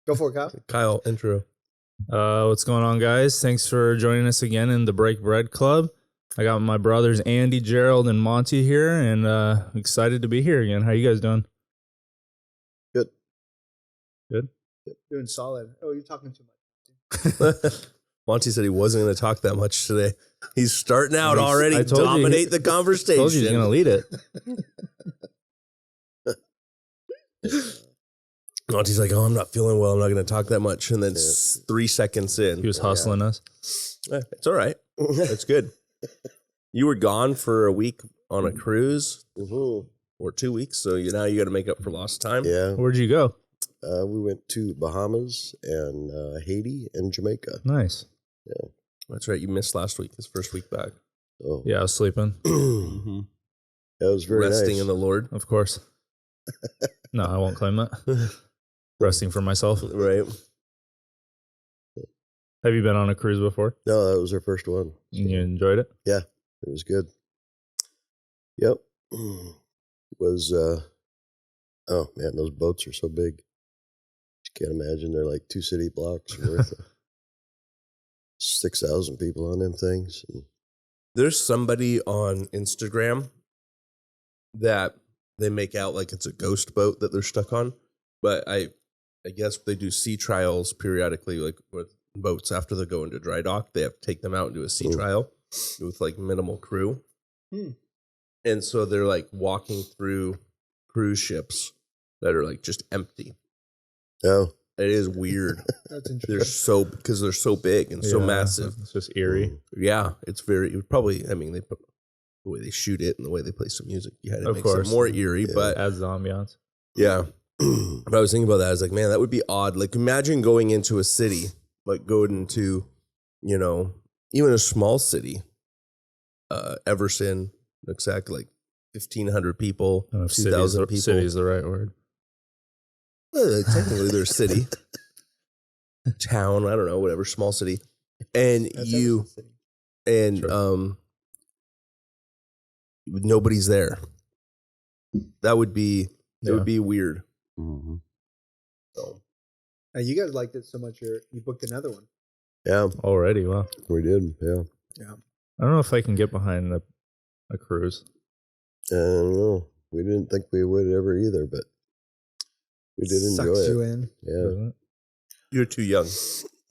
Go for it, Kyle. Kyle, intro. What's going on, guys? Thanks for joining us again in the Break Bread Club. I got my brothers Andy, Gerald, and Monty here, and excited to be here again. How you guys doing? Good. Good? Doing solid. Oh, you're talking too much. Monty said he wasn't going to talk that much today. He's starting out already. Dominate the conversation. I told you he's going to lead it. Monty's like, I'm not feeling well. I'm not going to talk that much. And then 3 seconds in. He was hustling us. It's all right. It's good. You were gone for a week on a cruise or 2 weeks. So now you got to make up for lost time. Yeah. Where'd you go? We went to Bahamas and Haiti and Jamaica. Nice. Yeah. That's right. You missed last week, his first week back. Oh. Yeah, I was sleeping. That was very Resting nice. in the Lord. Of course. No, I won't claim that. Resting for myself. Right. Have you been on a cruise before? No, that was our first one. And you enjoyed it? Yeah, it was good. Yep. It was, oh man, those boats are so big. You can't imagine. They're like 2 city blocks worth of 6,000 people on them things. And There's somebody on Instagram that they make out like it's a ghost boat that they're stuck on. But I guess they do sea trials periodically, like with boats after they go into dry dock. They have to take them out and do a sea trial with like minimal crew. And so they're like walking through cruise ships that are like just empty. oh, It is weird. That's interesting. Because they're so big and so massive. It's just eerie. Yeah, it's very. It would probably. I mean, the way they shoot it and the way they play some music, you had to Of make course. it more eerie. But Adds the ambiance. yeah, but I was thinking about that. I was like, man, that would be odd. Like, imagine going into a city, like going into, even a small city, Everson, exactly like 1,500 people, I don't know if 2,000 people. City is the right word. Well, technically, they're a city, town. I don't know, whatever, small city, and That's you. Everson City. And Sure. Nobody's there. That would be Yeah. weird. mhm. So, You guys liked it so much, you booked another one. Yeah, Already, wow. we did. Yeah. I don't know if I can get behind a cruise. I don't know. We didn't think we would ever either, but we did enjoy Sucks it. you in. Yeah. Doesn't it? you're too young.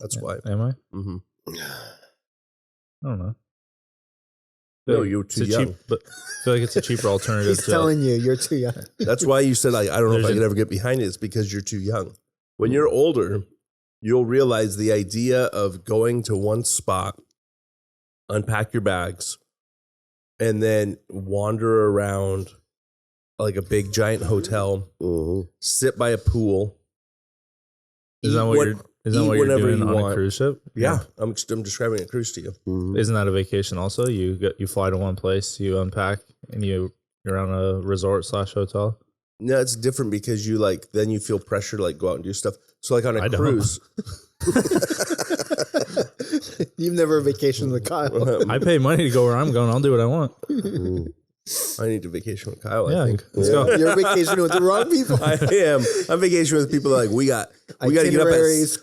That's why. Am I? Mm-hmm. I don't know. No, you're It's too a young. cheap, but I feel like it's a cheaper alternative He's to telling you, you're too young. That's why you said, like, I don't know if I There's could a- ever get behind it. It's because you're too young. When you're older, you'll realize the idea of going to one spot, unpack your bags, and then wander around like a big giant hotel, Mhm. sit by a pool. Is that eat what what- you're eat whenever doing you on want. a cruise ship? Yeah, I'm describing a cruise to you. Mhm. Isn't that a vacation also? You fly to one place, you unpack, and you're on a resort / hotel. No, it's different because you then you feel pressure to like go out and do stuff. So like on a I don't. cruise, You've never vacationed with Kyle. I pay money to go where I'm going. I'll do what I want. Mhm. I need to vacation with Kyle. Yeah, I think let's go. You're vacationing with the wrong people. I am. I'm vacationing with people like we got to get up Itineraries.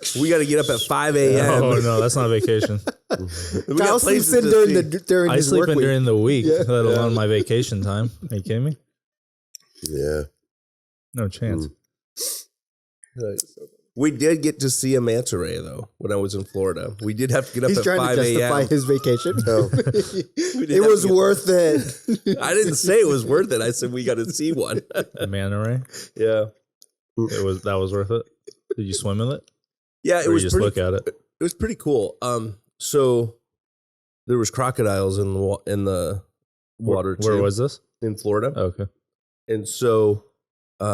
at 5 a.m. Oh no, that's not vacation. We Kyle got sleeps places in to see. during I his sleep work in week. during the week, Yeah. let alone my vacation time. Are you kidding me? Yeah. No chance. We did get to see a manta ray though when I was in Florida. We did have to get up He's at trying 5 to justify a.m. his vacation. Oh. We did It have was to get- worth it. I didn't say it was worth it. I said we got to see one. A manta ray. Yeah, That was worth it. Did you swim with it? yeah. It Or was you just pretty. look at it. It was pretty cool. So there was crocodiles in the water too. Where was this? In Florida? Oh, okay. And so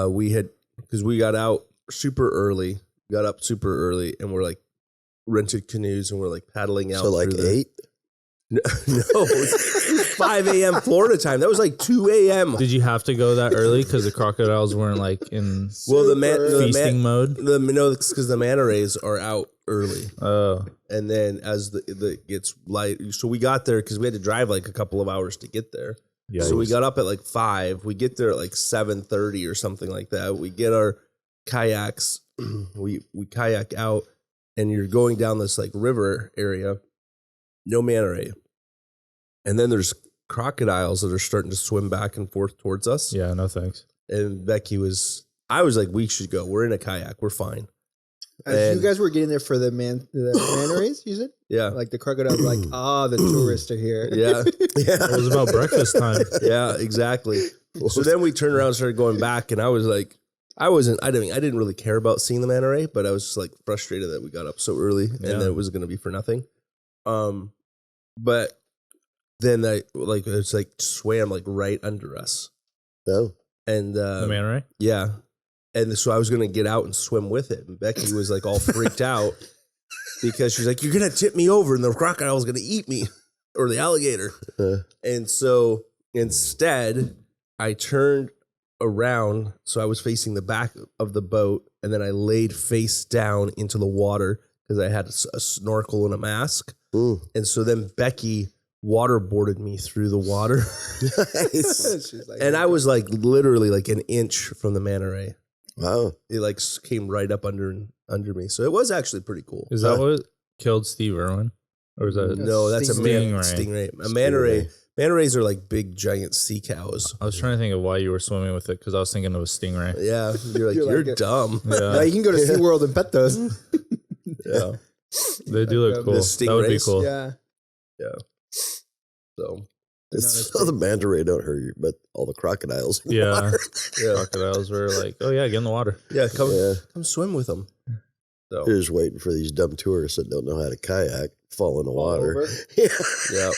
we had, because we got out super early, got up super early, and we're like rented canoes and we're like paddling out. So like through the- 8? No, it was 5 a.m. Florida time. That was like 2 a.m. Did you have to go that early because the crocodiles weren't like in Well, the feasting mode? no, it's because the manta rays are out early, Oh, and then as the gets light, so we got there because we had to drive like a couple of hours to get there. yeah. So we got up at like 5. We get there at like 7:30 or something like that. We get our kayaks we kayak out, and you're going down this like river area, no manta ray, and then there's crocodiles that are starting to swim back and forth towards us. Yeah, no thanks. And I was like, we should go. We're in a kayak. We're fine. As you guys were getting there for the manta rays, you said? Yeah. Like the crocodiles, like, the tourists are here. Yeah. It was about breakfast time. Yeah, exactly. So then we turned around and started going back, and I was like, I didn't really care about seeing the manta ray, but I was just like frustrated that we got up so early and that it was going to be for nothing. But then it's like swam like right under us. Oh. And The manta ray? yeah. And so I was going to get out and swim with it. And Becky was like all freaked out because she's like, you're going to tip me over and the crocodile is going to eat me or the alligator. And so instead I turned around. So I was facing the back of the boat, and then I laid face down into the water because I had a snorkel and a mask. Ooh. And so then Becky waterboarded me through the water. Nice. Like, And I was like literally like an inch from the manta ray. Wow. It like came right up under me. So it was actually pretty cool. Is that what killed Steve Irwin? Or is that No, that's a stingray? A manta ray. Manta rays are like big giant sea cows. I was trying to think of why you were swimming with it because I was thinking of a stingray. Yeah, you're You're like dumb. Yeah, you can go to SeaWorld and pet those. Yeah, They do look cool. That would be stingrays? cool. Yeah. So So the manta ray don't hurt you, but all the crocodiles. in the Yeah. water. yeah, Crocodiles were like, oh yeah, get in the water. yeah. Yeah. Come swim with them. So You're just waiting for these dumb tourists that don't know how to kayak fall in the water. Over. Yeah. yeah.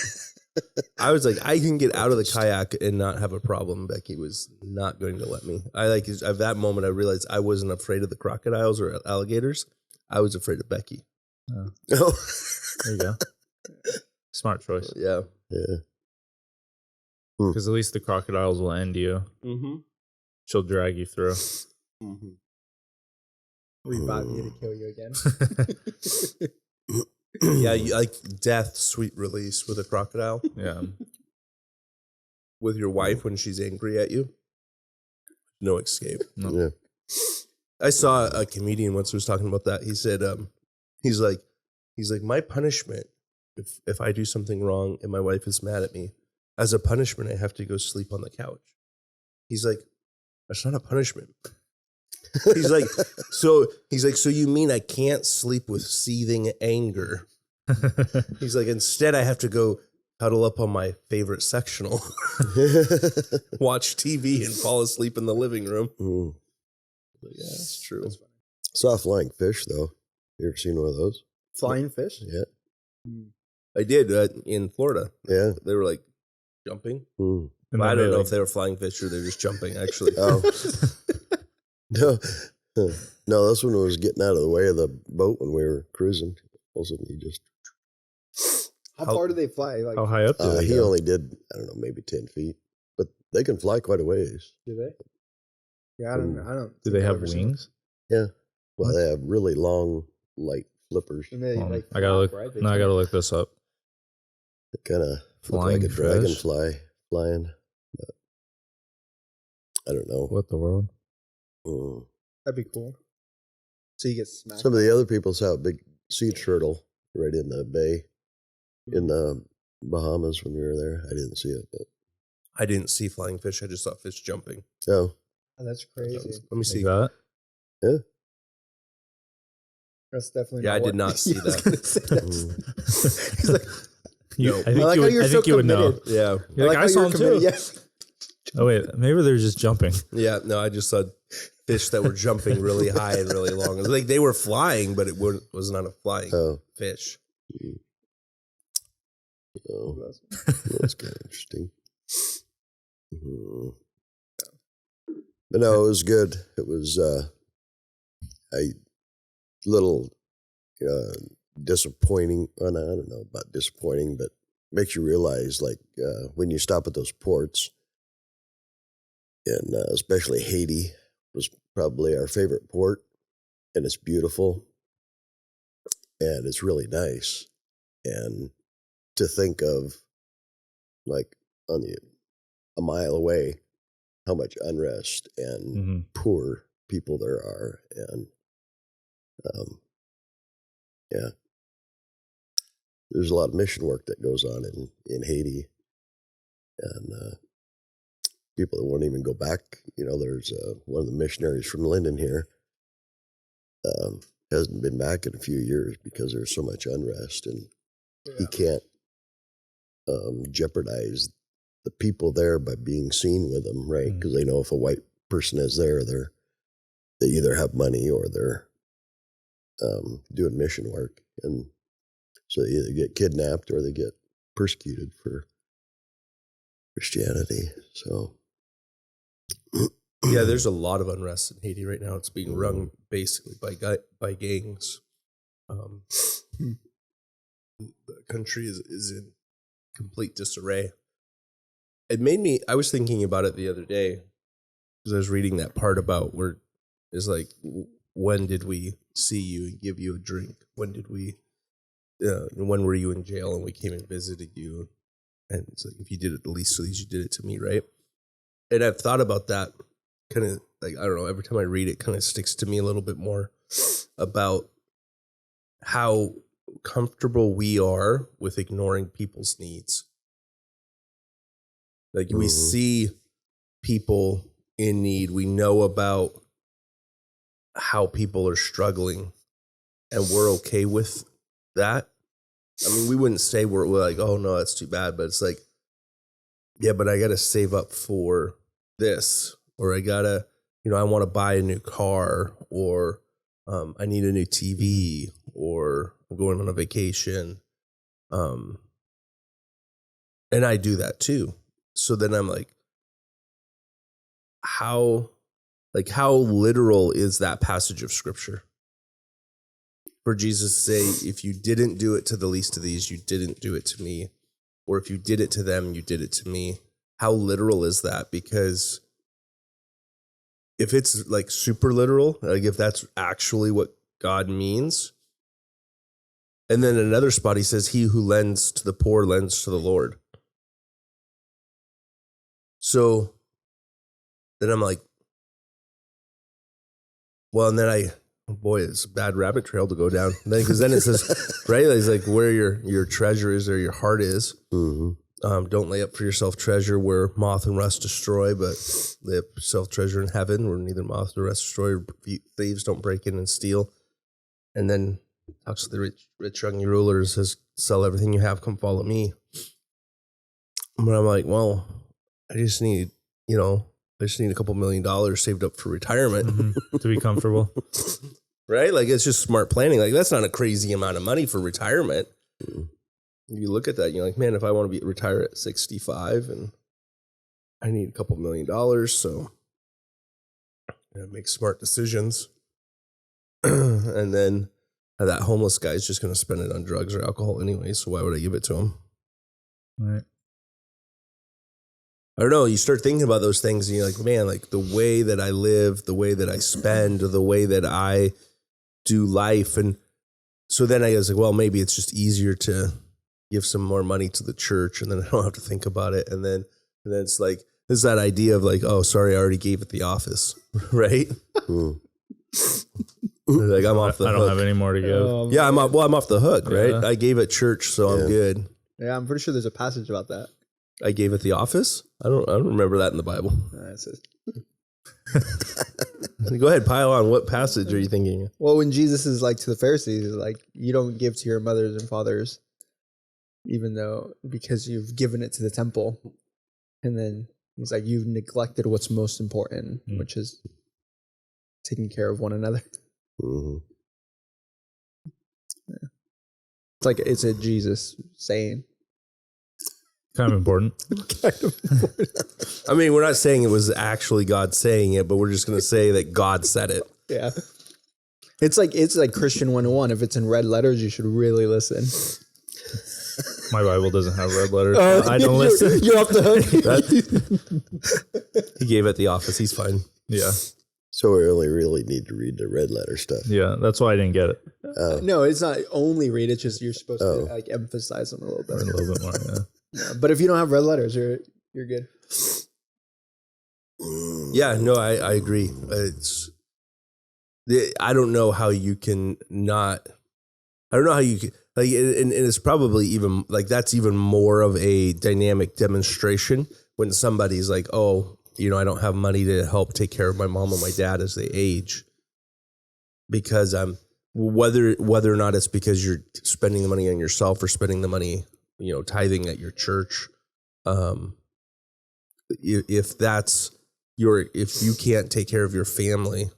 I was like, I can get out of the kayak and not have a problem. Becky was not going to let me. At that moment, I realized I wasn't afraid of the crocodiles or alligators. I was afraid of Becky. Oh. There you go. Smart choice. Yeah. Yeah. Because at least the crocodiles will end you. Mm-hmm. She'll drag you through. Mm-hmm. Revive you to kill you again. Yeah, like death, sweet release with a crocodile. Yeah. With your wife when she's angry at you. No escape. No. Yeah. I saw a comedian once who was talking about that. He said, he's like, my punishment, if I do something wrong and my wife is mad at me, as a punishment, I have to go sleep on the couch. He's like, that's not a punishment. He's like, so you mean I can't sleep with seething anger? He's like, instead I have to go cuddle up on my favorite sectional, watch TV and fall asleep in the living room. Mm. But yeah, that's true. Saw flying fish, though. You ever seen one of those? Flying fish? Yeah. I did in Florida. Yeah. They were like jumping. Mm. But I don't know if they were flying fish or they're just jumping, actually. Oh. No. No, this one was getting out of the way of the boat when we were cruising. All of a sudden, he just... How far do they fly? Like, How high up do they he go? only did, I don't know, maybe 10 feet. But they can fly quite a ways. do they? Yeah, I don't know. I don't. Do they think I've have ever seen wings? Yeah. Well, What? they have really long, light flippers. them. And they, Hold on. like, I gotta look. flap, right? They No, I do. gotta look this up. They kind of look Flying like a fish? dragonfly flying. But I don't know. What the world? Mm. That'd be cool. So you get smacked. Some of the other people saw a big sea turtle right in the bay in the Bahamas when we were there. I didn't see it, but I didn't see flying fish. I just saw fish jumping. oh, Oh, that's crazy. Let me see. Like that? That's definitely. Yeah, I not did what- not see I was that. gonna say that's- He's like, You, No. I think I like you how would, you're I so think you would know. committed. Yeah. You're like, how I saw you're them committed. too. Yes. Oh wait, maybe they're just jumping. Yeah. No, I just saw fish that were jumping really high and really long. It was like they were flying, but it was not a flying oh, fish. oh. That's kind of interesting. Mhm. But no, it was good. It was a little disappointing. Well, no, I don't know about disappointing, but makes you realize, like, when you stop at those ports, and especially Haiti was probably our favorite port, and it's beautiful, and it's really nice. And to think of, like, a mile away, how much unrest and Mm-hmm. poor people there are, and Yeah. There's a lot of mission work that goes on in Haiti. And people that won't even go back. There's one of the missionaries from Linden here. Hasn't been back in a few years because there's so much unrest, and he can't jeopardize the people there by being seen with them, right? Because they know if a white person is there, they either have money or they're doing mission work, and so they either get kidnapped or they get persecuted for Christianity. So yeah, there's a lot of unrest in Haiti right now. It's being run basically by gangs. The country is in complete disarray. It made me. I was thinking about it the other day because I was reading that part about where it's like, when did we see you and give you a drink? When did we? When were you in jail and we came and visited you? And it's like, if you did it the least of these, you did it to me, right? And I've thought about that. Kind of like, I don't know, every time I read it, kind of sticks to me a little bit more about how comfortable we are with ignoring people's needs. Like, we see people in need, we know about how people are struggling, and we're okay with that. I mean, we wouldn't say we're like, oh no, that's too bad, but it's like, yeah, but I got to save up for this. Or I gotta, I want to buy a new car, or I need a new TV, or I'm going on a vacation. And I do that too. So then I'm like, how literal is that passage of scripture? For Jesus to say, if you didn't do it to the least of these, you didn't do it to me. Or if you did it to them, you did it to me. How literal is that? Because if it's like super literal, like if that's actually what God means. And then another spot, he says, he who lends to the poor lends to the Lord. So then I'm like, well, and then boy, it's a bad rabbit trail to go down. Because then it says, right? It's like, where your treasure is, there your heart is. Mm-hmm. Don't lay up for yourself treasure where moth and rust destroy, but lay up yourself treasure in heaven where neither moth nor rust destroy, or thieves don't break in and steal. And then talks to the rich young ruler, says, sell everything you have, come follow me. But I'm like, well, I just need a couple $1 million saved up for retirement. To be comfortable. Right? Like, it's just smart planning. Like, that's not a crazy amount of money for retirement. You look at that, you're like, man, if I want to retire at 65 and I need a couple $1 million, so make smart decisions. And then that homeless guy is just going to spend it on drugs or alcohol anyway, so why would I give it to him? Right. I don't know. You start thinking about those things and you're like, man, like the way that I live, the way that I spend, the way that I do life. And so then I was like, well, maybe it's just easier to give some more money to the church and then I don't have to think about it. And then it's like, there's that idea of like, oh, sorry, I already gave it the office, right? Like, I'm off the hook. I don't have any more to give. Yeah, I'm off the hook, right? Yeah. I gave it church, so I'm good. Yeah, I'm pretty sure there's a passage about that. I gave it the office? I don't remember that in the Bible. It says, Go ahead, pile on. What passage are you thinking? well, when Jesus is like to the Pharisees, he's like, you don't give to your mothers and fathers, because you've given it to the temple. And then he's like, you've neglected what's most important, which is taking care of one another. Mm-hmm. Yeah. It's like, it's a Jesus saying. Kind of important. I mean, we're not saying it was actually God saying it, but we're just going to say that God said it. Yeah. It's like Christian 101. If it's in red letters, you should really listen. My Bible doesn't have red letters. I don't listen. You're off the hook. He gave it the office. He's fine. Yeah. So we only really need to read the red letter stuff. Yeah. That's why I didn't get it. No, it's not only read. It's just you're supposed to like emphasize them a little bit. A little bit more. Yeah. Yeah, but if you don't have red letters, you're good. Yeah, no, I agree. I don't know how you can not. I don't know how you can, like, and it's probably even like that's even more of a dynamic demonstration when somebody's like, oh, I don't have money to help take care of my mom and my dad as they age, because whether or not it's because you're spending the money on yourself or spending the money, tithing at your church, if you can't take care of your family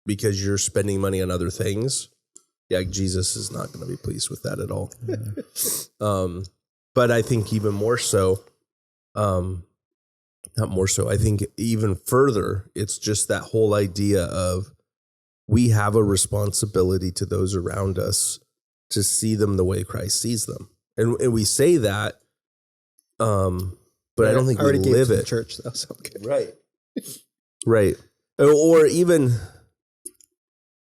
because you're spending money on other things, Jesus is not going to be pleased with that at all. Yeah. But I think even more so, not more so, I think even further, it's just that whole idea of we have a responsibility to those around us to see them the way Christ sees them. And we say that, but I don't think we live it. Church, though, so okay. Right. Right. Or even,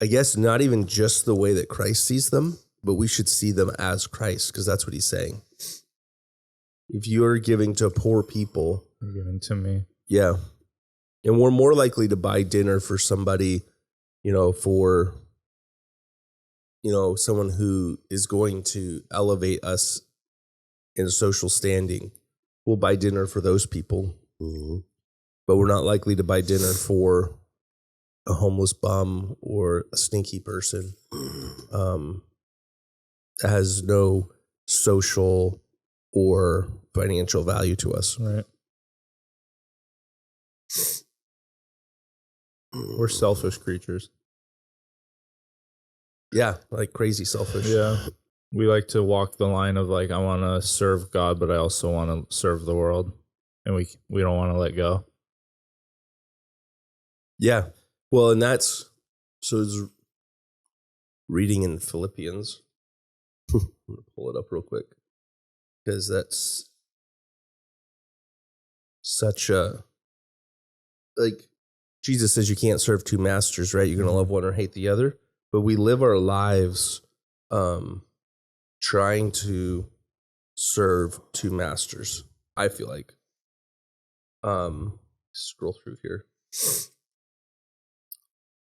I guess, not even just the way that Christ sees them, but we should see them as Christ, because that's what he's saying. If you're giving to poor people, you're giving to me. Yeah. And we're more likely to buy dinner for somebody, for, someone who is going to elevate us in social standing. We'll buy dinner for those people. Mm-hmm. But we're not likely to buy dinner for a homeless bum or a stinky person that has no social or financial value to us. Right. We're selfish creatures. Yeah, like crazy selfish. Yeah. We like to walk the line of like, I want to serve God, but I also want to serve the world. And we don't want to let go. Yeah. Well, and it's reading in Philippians. I'm going to pull it up real quick, because that's such a, like, Jesus says you can't serve two masters, right? You're going to love one or hate the other. But we live our lives trying to serve two masters, I feel like. Scroll through here.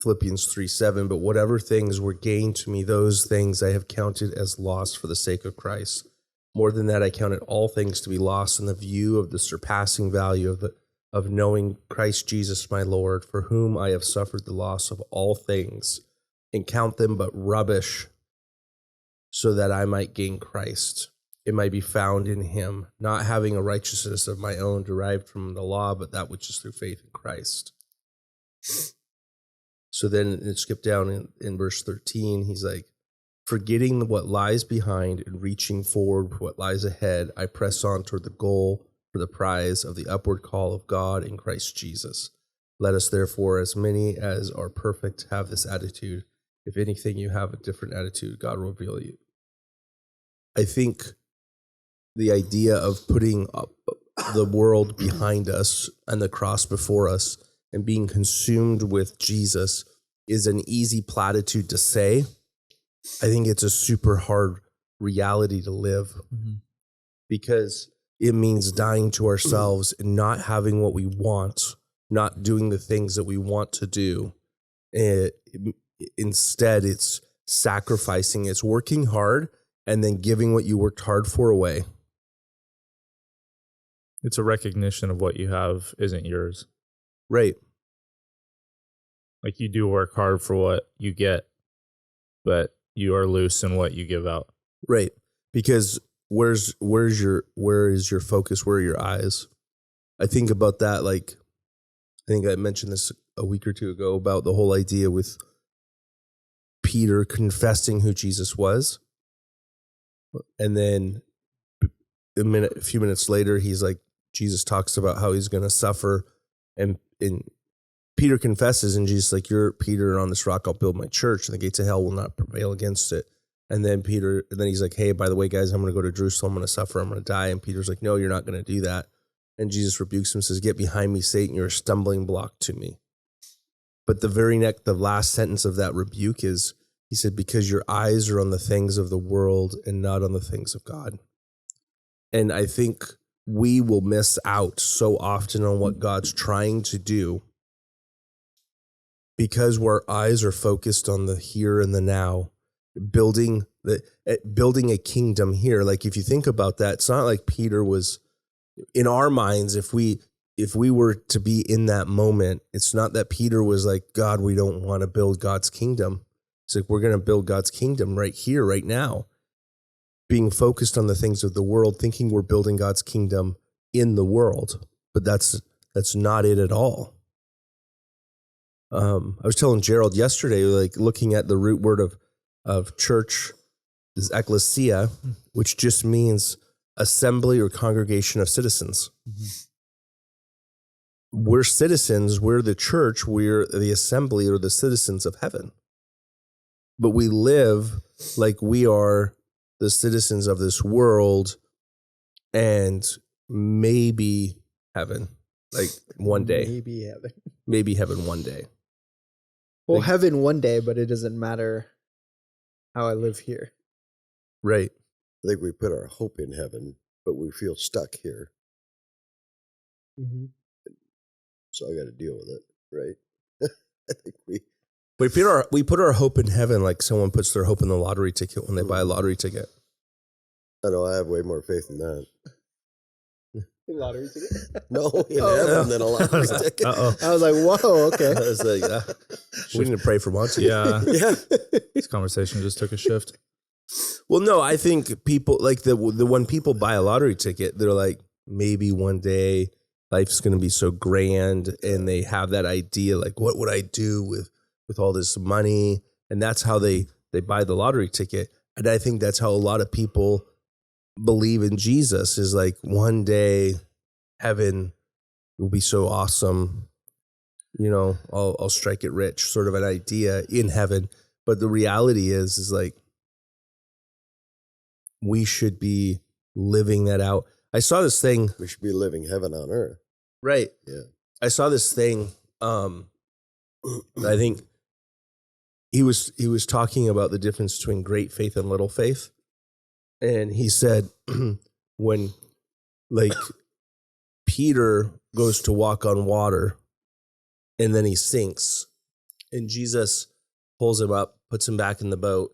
Philippians 3:7, but whatever things were gained to me, those things I have counted as loss for the sake of Christ. More than that, I counted all things to be lost in the view of the surpassing value of knowing Christ Jesus my Lord, for whom I have suffered the loss of all things, and count them but rubbish, so that I might gain Christ. It might be found in him, not having a righteousness of my own derived from the law, but that which is through faith in Christ. So then it skipped down in verse 13. He's like, forgetting what lies behind and reaching forward for what lies ahead, I press on toward the goal for the prize of the upward call of God in Christ Jesus. Let us therefore, as many as are perfect, have this attitude. If anything, you have a different attitude, God will reveal you. I think the idea of putting up the world behind us and the cross before us and being consumed with Jesus is an easy platitude to say. I think it's a super hard reality to live, because it means dying to ourselves and not having what we want, not doing the things that we want to do. Instead, it's sacrificing, it's working hard and then giving what you worked hard for away. It's a recognition of what you have isn't yours. Right. Like, you do work hard for what you get, but you are loose in what you give out. Right. Because where is your focus? Where are your eyes? I think about that. Like, I think I mentioned this a week or two ago about the whole idea with Peter confessing who Jesus was. And then a few minutes later, he's like, Jesus talks about how he's going to suffer, and Peter confesses, and Jesus is like, you're Peter, and on this rock I'll build my church, and the gates of hell will not prevail against it. And then he's like, hey, by the way, guys, I'm going to go to Jerusalem, I'm going to suffer, I'm going to die. And Peter's like, no, you're not going to do that. And Jesus rebukes him and says, get behind me, Satan, you're a stumbling block to me. But the last sentence of that rebuke is, he said, because your eyes are on the things of the world and not on the things of God. And I think we will miss out so often on what God's trying to do because our eyes are focused on the here and the now, building a kingdom here. Like if you think about that, it's not like Peter was in our minds. If we were to be in that moment, it's not that Peter was like, God, we don't want to build God's kingdom. It's like, we're going to build God's kingdom right here, right now. Being focused on the things of the world, thinking we're building God's kingdom in the world, but that's not it at all. I was telling Gerald yesterday, like looking at the root word of church is ecclesia, which just means assembly or congregation of citizens. Mm-hmm. We're citizens, we're the church, we're the assembly or the citizens of heaven. But we live like we are the citizens of this world and maybe heaven, like one day. Maybe heaven one day. Well, heaven one day, but it doesn't matter how I live here. Right. I think we put our hope in heaven, but we feel stuck here. Mm-hmm. So I got to deal with it, right? I think we put our hope in heaven like someone puts their hope in the lottery ticket when they buy a lottery ticket. I know I have way more faith in that. Lottery ticket? No, in heaven than a lottery ticket. Uh-oh. I was like, whoa, okay. I was like, we need to pray for Monty. Yeah. Yeah. This conversation just took a shift. Well, no, I think people like the when people buy a lottery ticket, they're like, maybe one day life's going to be so grand, and they have that idea like, what would I do with all this money? And that's how they buy the lottery ticket. And I think that's how a lot of people believe in Jesus, is like, one day heaven will be so awesome, you know, I'll strike it rich, sort of an idea in heaven. But the reality is like, we should be living that out. I saw this thing. We should be living heaven on earth. Right. Yeah. I saw this thing. I think he was talking about the difference between great faith and little faith. And he said, when like Peter goes to walk on water and then he sinks and Jesus pulls him up, puts him back in the boat.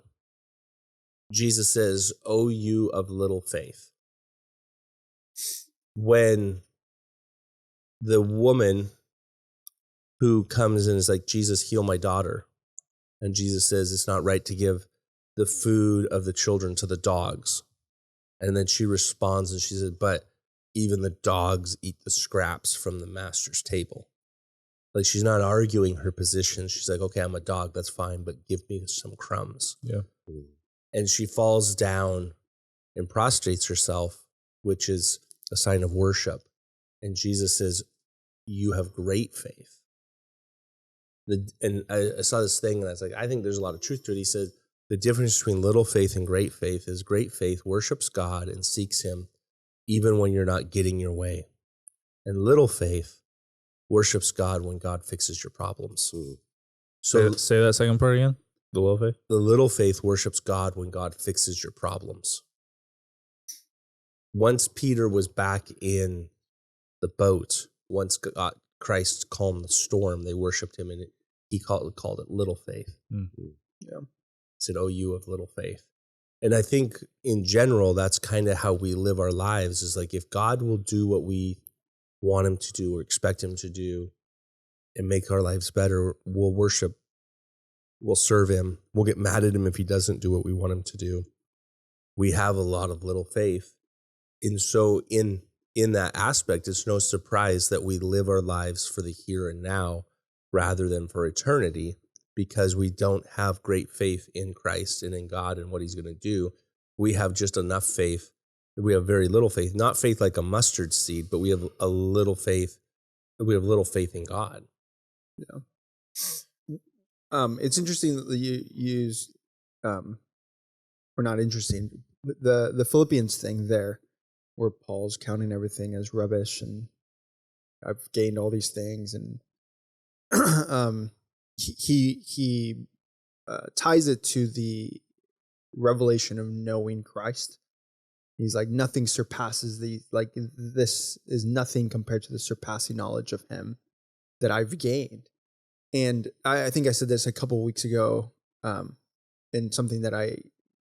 Jesus says, "O you of little faith." When the woman who comes and is like, "Jesus, heal my daughter." And Jesus says, "It's not right to give the food of the children to the dogs." And then she responds and she said, "But even the dogs eat the scraps from the master's table." Like, she's not arguing her position. She's like, okay, I'm a dog, that's fine, but give me some crumbs. Yeah. And she falls down and prostrates herself, which is a sign of worship. And Jesus says, "You have great faith." And I saw this thing and I was like, I think there's a lot of truth to it. He said, the difference between little faith and great faith is great faith worships God and seeks him even when you're not getting your way. And little faith worships God when God fixes your problems. So say that second part again. The little faith? The little faith worships God when God fixes your problems. Once Peter was back in the boat, once Christ calmed the storm, they worshiped him, and he called it little faith. Mm-hmm. Yeah. He said, "Oh, you of little faith." And I think in general, that's kind of how we live our lives, is like, if God will do what we want him to do or expect him to do and make our lives better, we'll worship, we'll serve him, we'll get mad at him if he doesn't do what we want him to do. We have a lot of little faith. And so in that aspect, it's no surprise that we live our lives for the here and now rather than for eternity, because we don't have great faith in Christ and in God and what he's going to do. We have just enough faith. We have very little faith, not faith like a mustard seed, but we have a little faith. We have little faith in God. Yeah. It's interesting that you use, or not interesting, the Philippians thing there, where Paul's counting everything as rubbish, and I've gained all these things, and he ties it to the revelation of knowing Christ. He's like, nothing surpasses this is nothing compared to the surpassing knowledge of him that I've gained. And I think I said this a couple of weeks ago, and something that I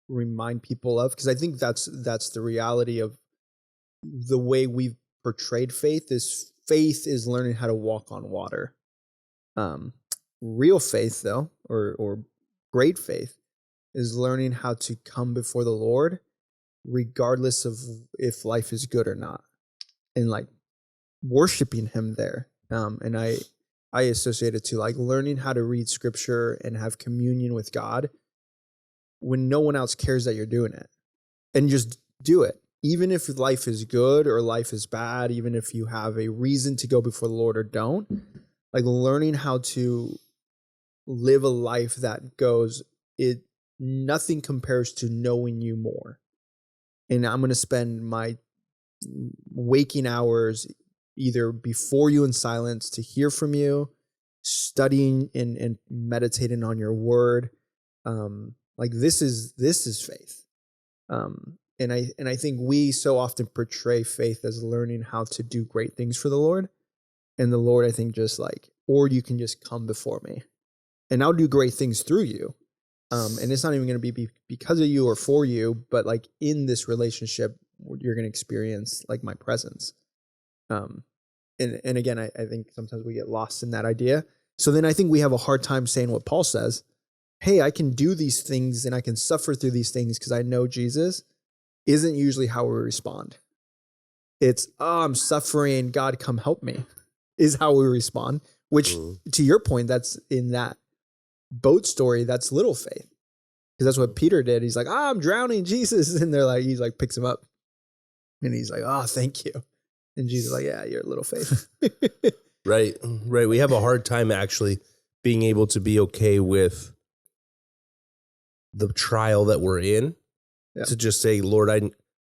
remind people of, because I think that's the reality of the way we've portrayed faith is learning how to walk on water. Real faith, though, or great faith, is learning how to come before the Lord regardless of if life is good or not, and like worshiping him there. And I associate it to like learning how to read scripture and have communion with God when no one else cares that you're doing it, and just do it. Even if life is good or life is bad, even if you have a reason to go before the Lord or don't, like learning how to live a life that goes, nothing compares to knowing you more. And I'm going to spend my waking hours either before you in silence to hear from you, studying and meditating on your word. Like this is faith. And I think we so often portray faith as learning how to do great things for the Lord. And the Lord, I think, just like, or you can just come before me and I'll do great things through you. And it's not even going to be because of you or for you, but like in this relationship, you're going to experience like my presence. And again, I think sometimes we get lost in that idea. So then I think we have a hard time saying what Paul says. Hey, I can do these things and I can suffer through these things because I know Jesus, isn't usually how we respond. It's, oh, I'm suffering, God, come help me, is how we respond, which to your point, that's in that boat story, that's little faith. Because that's what Peter did. He's like, I'm drowning, Jesus. And he's like, picks him up. And he's like, oh, thank you. And Jesus is like, yeah, you're little faith. Right. We have a hard time actually being able to be okay with the trial that we're in. Yeah. To just say, Lord,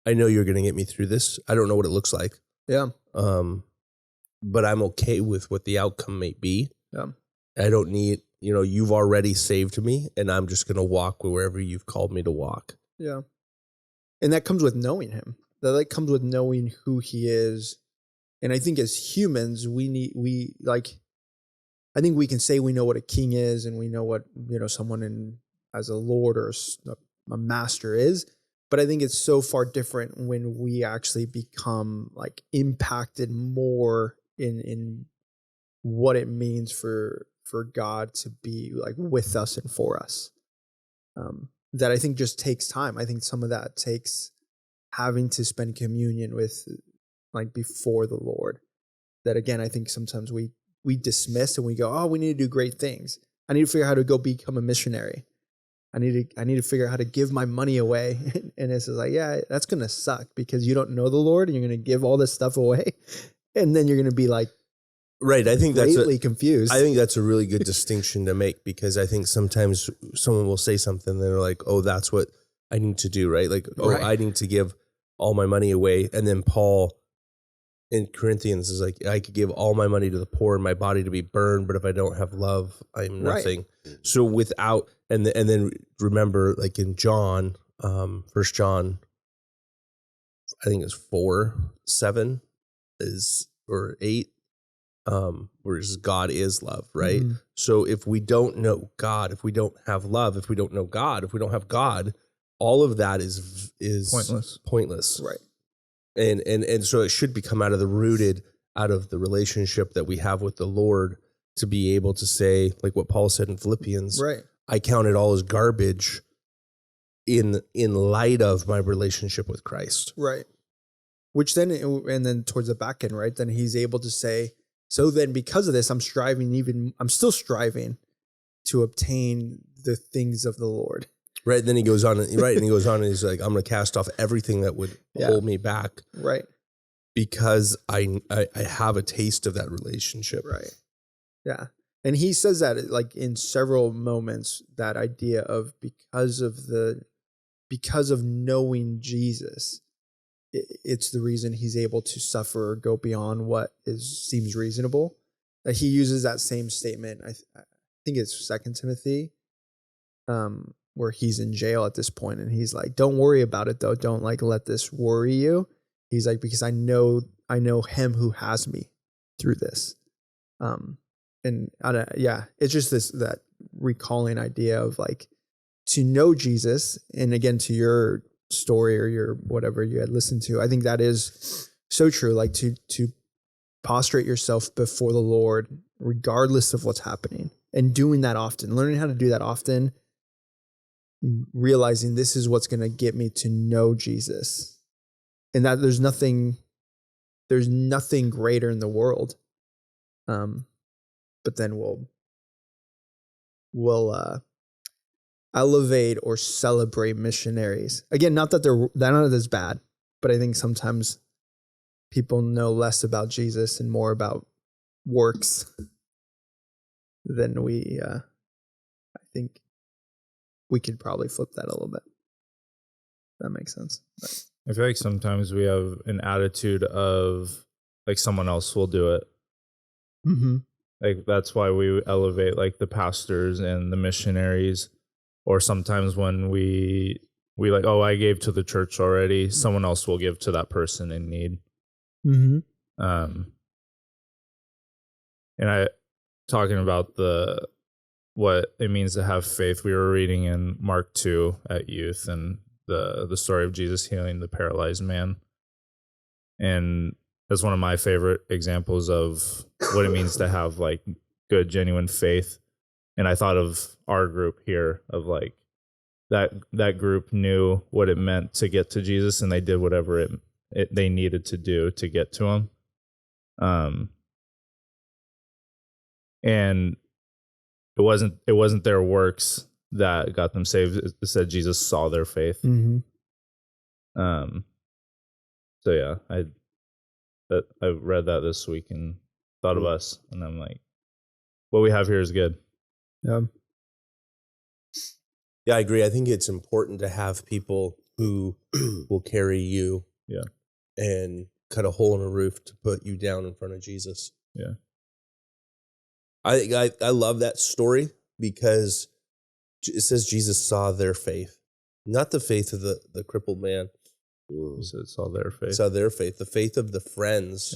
I know you're going to get me through this. I don't know what it looks like. Yeah. But I'm okay with what the outcome may be. Yeah. I don't need, you've already saved me and I'm just going to walk wherever you've called me to walk. Yeah. And that comes with knowing him. That comes with knowing who he is. And I think as humans, I think we can say we know what a king is and we know what, someone as a lord or a master is. But I think it's so far different when we actually become like impacted more in what it means for God to be like with us and for us. That I think just takes time. I think some of that takes having to spend communion with like before the Lord. That again, I think sometimes we dismiss and we go, oh, we need to do great things. I need to figure out how to go become a missionary. I need to figure out how to give my money away. And it's just like, yeah, that's going to suck because you don't know the Lord and you're going to give all this stuff away. And then you're going to be like, right. I think that's confused. I think that's a really good distinction to make because I think sometimes someone will say something and they're like, oh, that's what I need to do. Right. Like, oh, right. I need to give all my money away. And then Paul in Corinthians is like, I could give all my money to the poor and my body to be burned. But if I don't have love, I'm nothing. Right. So without, and then remember like in John, 1 John, I think it's 4:7 or 8, where it's God is love, right? Mm-hmm. So if we don't know God, if we don't have love, if we don't know God, if we don't have God, all of that is pointless. Right. And so it should be come out of the relationship that we have with the Lord to be able to say, like what Paul said in Philippians, right? I count it all as garbage in light of my relationship with Christ. Right. Which then, and then towards the back end, right? Then he's able to say, so then because of this, I'm still striving to obtain the things of the Lord. Right. And then he goes on, and he's like, I'm going to cast off everything that would hold me back. Right. Because I have a taste of that relationship. Right. Yeah. And he says that like in several moments, that idea of because of knowing Jesus, it's the reason he's able to suffer or go beyond what seems reasonable. That he uses that same statement. I think it's 2 Timothy, where he's in jail at this point, and he's like, "Don't worry about it, though. Don't like let this worry you." He's like, "Because I know him who has me through this." it's just that recalling idea of like to know Jesus, and again to your story or your whatever you had listened to, I think that is so true. Like to prostrate yourself before the Lord, regardless of what's happening, and doing that often, learning how to do that often, realizing this is what's going to get me to know Jesus, and that there's nothing greater in the world. But then we'll elevate or celebrate missionaries. Again, not that none of that's bad, but I think sometimes people know less about Jesus and more about works than we. I think we could probably flip that a little bit. That makes sense. But. I feel like sometimes we have an attitude of like someone else will do it. Mm-hmm. Like that's why we elevate like the pastors and the missionaries. Or sometimes when we like, oh, I gave to the church already, someone else will give to that person in need. Mm-hmm. And I talking about what it means to have faith. We were reading in Mark 2 at youth, and the story of Jesus healing the paralyzed man, and that's one of my favorite examples of what it means to have like good, genuine faith. And I thought of our group here of like that group knew what it meant to get to Jesus, and they did whatever they needed to do to get to him. And it wasn't their works that got them saved. It said Jesus saw their faith. Mm-hmm. So yeah, I read that this week and thought of us, and I'm like, what we have here is good. Yeah. Yeah, I agree. I think it's important to have people who will carry you, and cut a hole in a roof to put you down in front of Jesus. Yeah. I love that story because it says Jesus saw their faith, not the faith of the crippled man. So it saw their faith. Saw their faith, the faith of the friends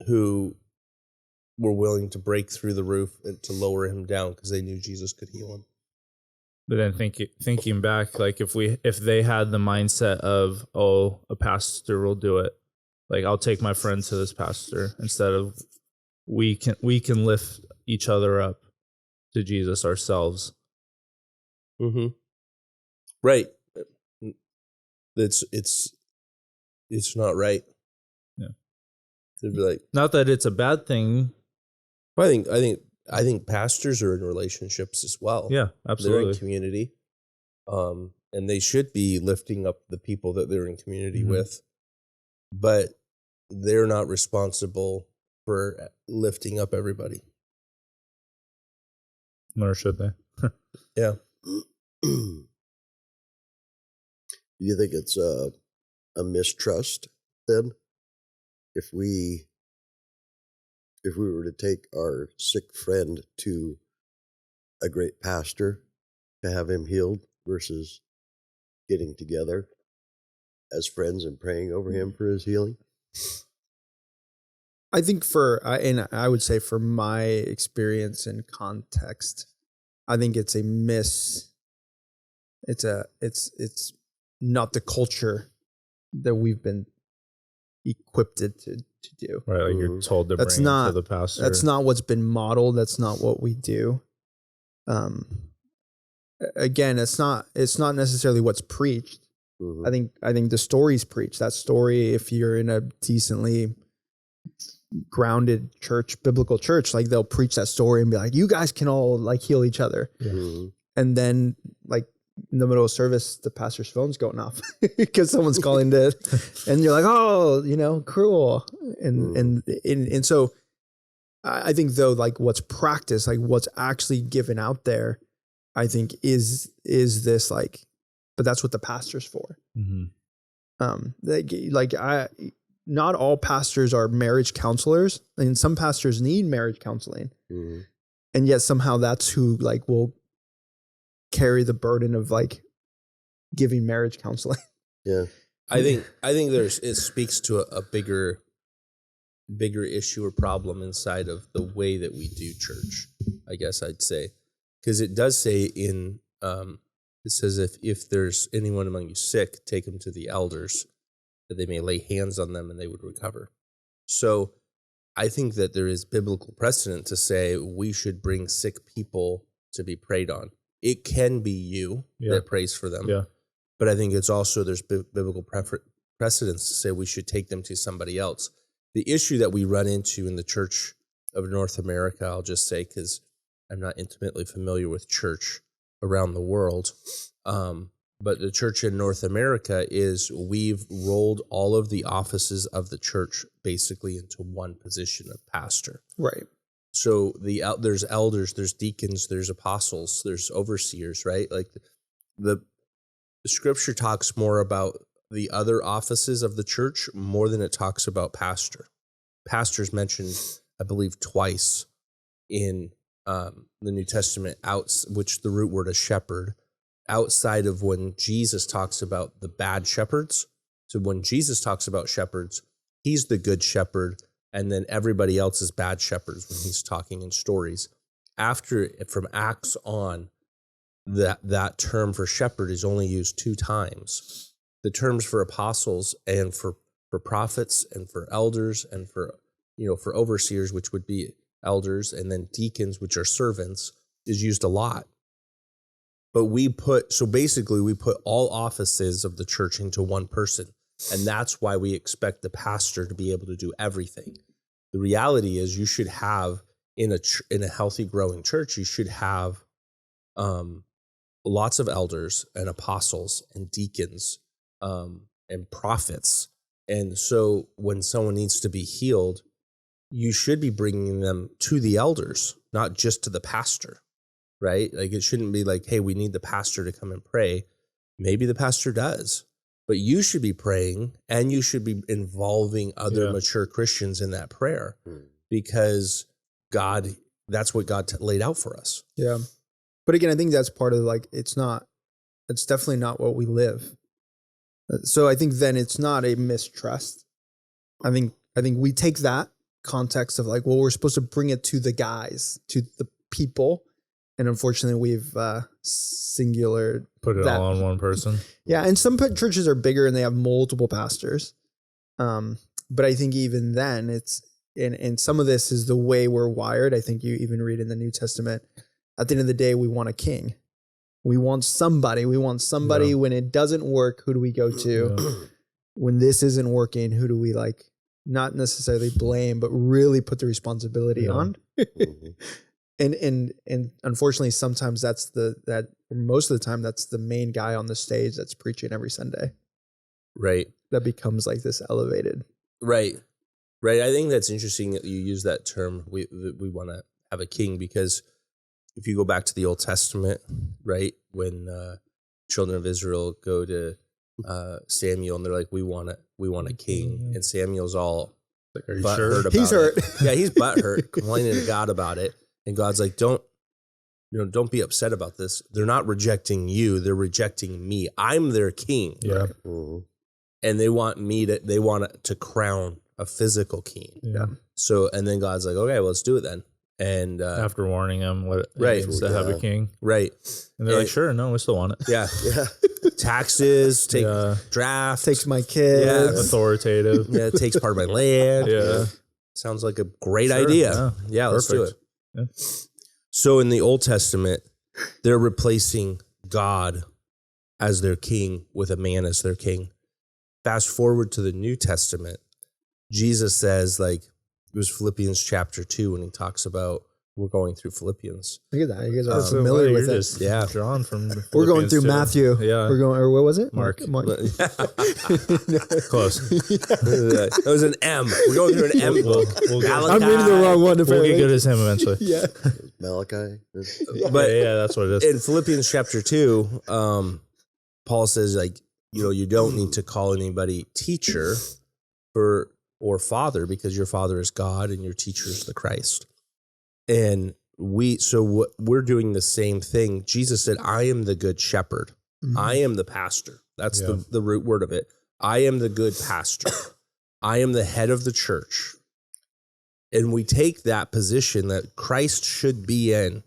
who were willing to break through the roof and to lower him down because they knew Jesus could heal him. But then thinking back, like if they had the mindset of, oh, a pastor will do it, like I'll take my friend to this pastor, instead of we can lift each other up to Jesus ourselves. Mm-hmm. Right. It's not right. Yeah. To be like, not that it's a bad thing. I think pastors are in relationships as well. Yeah, absolutely. They're in community. And they should be lifting up the people that they're in community with. But they're not responsible for lifting up everybody. Nor should they. Yeah. Do you think it's a mistrust then? If we were to take our sick friend to a great pastor to have him healed versus getting together as friends and praying over him for his healing? I think I would say for my experience and context, I think it's it's not the culture that we've been equipped to do. Right, like you're told to bring it to the pastor. That's not what's been modeled. That's not what we do. Again, it's not necessarily what's preached. Mm-hmm. I think the story's preached. That story, if you're in a decently grounded church, biblical church, like they'll preach that story and be like, you guys can all like heal each other. Mm-hmm. And then like in the middle of service, the pastor's phone's going off because someone's calling to, and you're like, oh, cruel. And so I think though, like what's practiced, like what's actually given out there, I think is this like, but that's what the pastor's for. Not all pastors are marriage counselors, and some pastors need marriage counseling. Mm-hmm. And yet somehow that's who like will carry the burden of like giving marriage counseling. Yeah. I think it speaks to a bigger bigger issue or problem inside of the way that we do church, I guess I'd say. Because it does say it says, if there's anyone among you sick, take them to the elders, that they may lay hands on them and they would recover. So I think that there is biblical precedent to say we should bring sick people to be prayed on. It can be you that prays for them. Yeah. But I think it's also, there's biblical precedence to say we should take them to somebody else. The issue that we run into in the Church of North America, I'll just say, because I'm not intimately familiar with church around the world, but the church in North America is we've rolled all of the offices of the church basically into one position of pastor. Right. So there's elders, there's deacons, there's apostles, there's overseers, right? Like the scripture talks more about the other offices of the church more than it talks about pastor. Pastor's mentioned, I believe, twice in the New Testament, which the root word is shepherd, outside of when Jesus talks about the bad shepherds. So when Jesus talks about shepherds, he's the good shepherd, and then everybody else is bad shepherds when he's talking in stories. After, from Acts on, that term for shepherd is only used 2 times. The terms for apostles and for prophets and for elders and for overseers, which would be elders, and then deacons, which are servants, is used a lot. But we put all offices of the church into one person. And that's why we expect the pastor to be able to do everything. The reality is you should have, in a healthy, growing church, you should have lots of elders and apostles and deacons and prophets. And so when someone needs to be healed, you should be bringing them to the elders, not just to the pastor, right? Like it shouldn't be like, hey, we need the pastor to come and pray. Maybe the pastor does, but you should be praying and you should be involving other mature Christians in that prayer because that's what God laid out for us. Yeah. But again, I think that's part of it's definitely not what we live. So I think then it's not a mistrust. I think we take that context of we're supposed to bring it to the guys, to the people. And unfortunately we've singular put it all on one person. Yeah. And some churches are bigger and they have multiple pastors. But I think even then and some of this is the way we're wired. I think you even read in the New Testament, at the end of the day, we want a king. We want somebody. Yeah. When it doesn't work, who do we go to? Yeah. When this isn't working, who do we not necessarily blame, but really put the responsibility on? And unfortunately, sometimes most of the time, that's the main guy on the stage that's preaching every Sunday. Right. That becomes this elevated. Right. Right. I think that's interesting that you use that term. We want to have a king because if you go back to the Old Testament, right, when children of Israel go to Samuel and they're like, we want a king, and Samuel's all butthurt about he's hurt. Yeah, he's butthurt, complaining to God about it, and God's like, don't be upset about this. They're not rejecting you; they're rejecting me. I'm their king. Yeah, and they want to crown a physical king. Yeah. So, and then God's like, okay, well, let's do it then. And after warning them what it right means to have a king, right, and they're like, sure, no, we still want it. Yeah, taxes, take draft, takes my kids, authoritative. Yeah, it takes part of my land. Yeah, sounds like a great idea. Yeah, let's do it. Yeah. So in the Old Testament, they're replacing God as their king with a man as their king. Fast forward to the New Testament, Jesus says it was Philippians chapter 2 when he talks about, we're going through Philippians. Look at that. You guys are familiar with it. Yeah. Drawn from we're going through 2. Matthew. Yeah. We're going, or what was it? Mark. Close. That was an M. We're going through an M book. I'm reading the wrong one. We'll get good as him eventually. Yeah. Malachi. But yeah, that's what it is. In Philippians chapter 2, Paul says, you don't need to call anybody teacher or father, because your father is God and your teacher is the Christ. And we're doing the same thing. Jesus said, I am the good shepherd. Mm-hmm. I am the pastor. That's the root word of it. I am the good pastor. I am the head of the church. and we take that position that Christ should be in,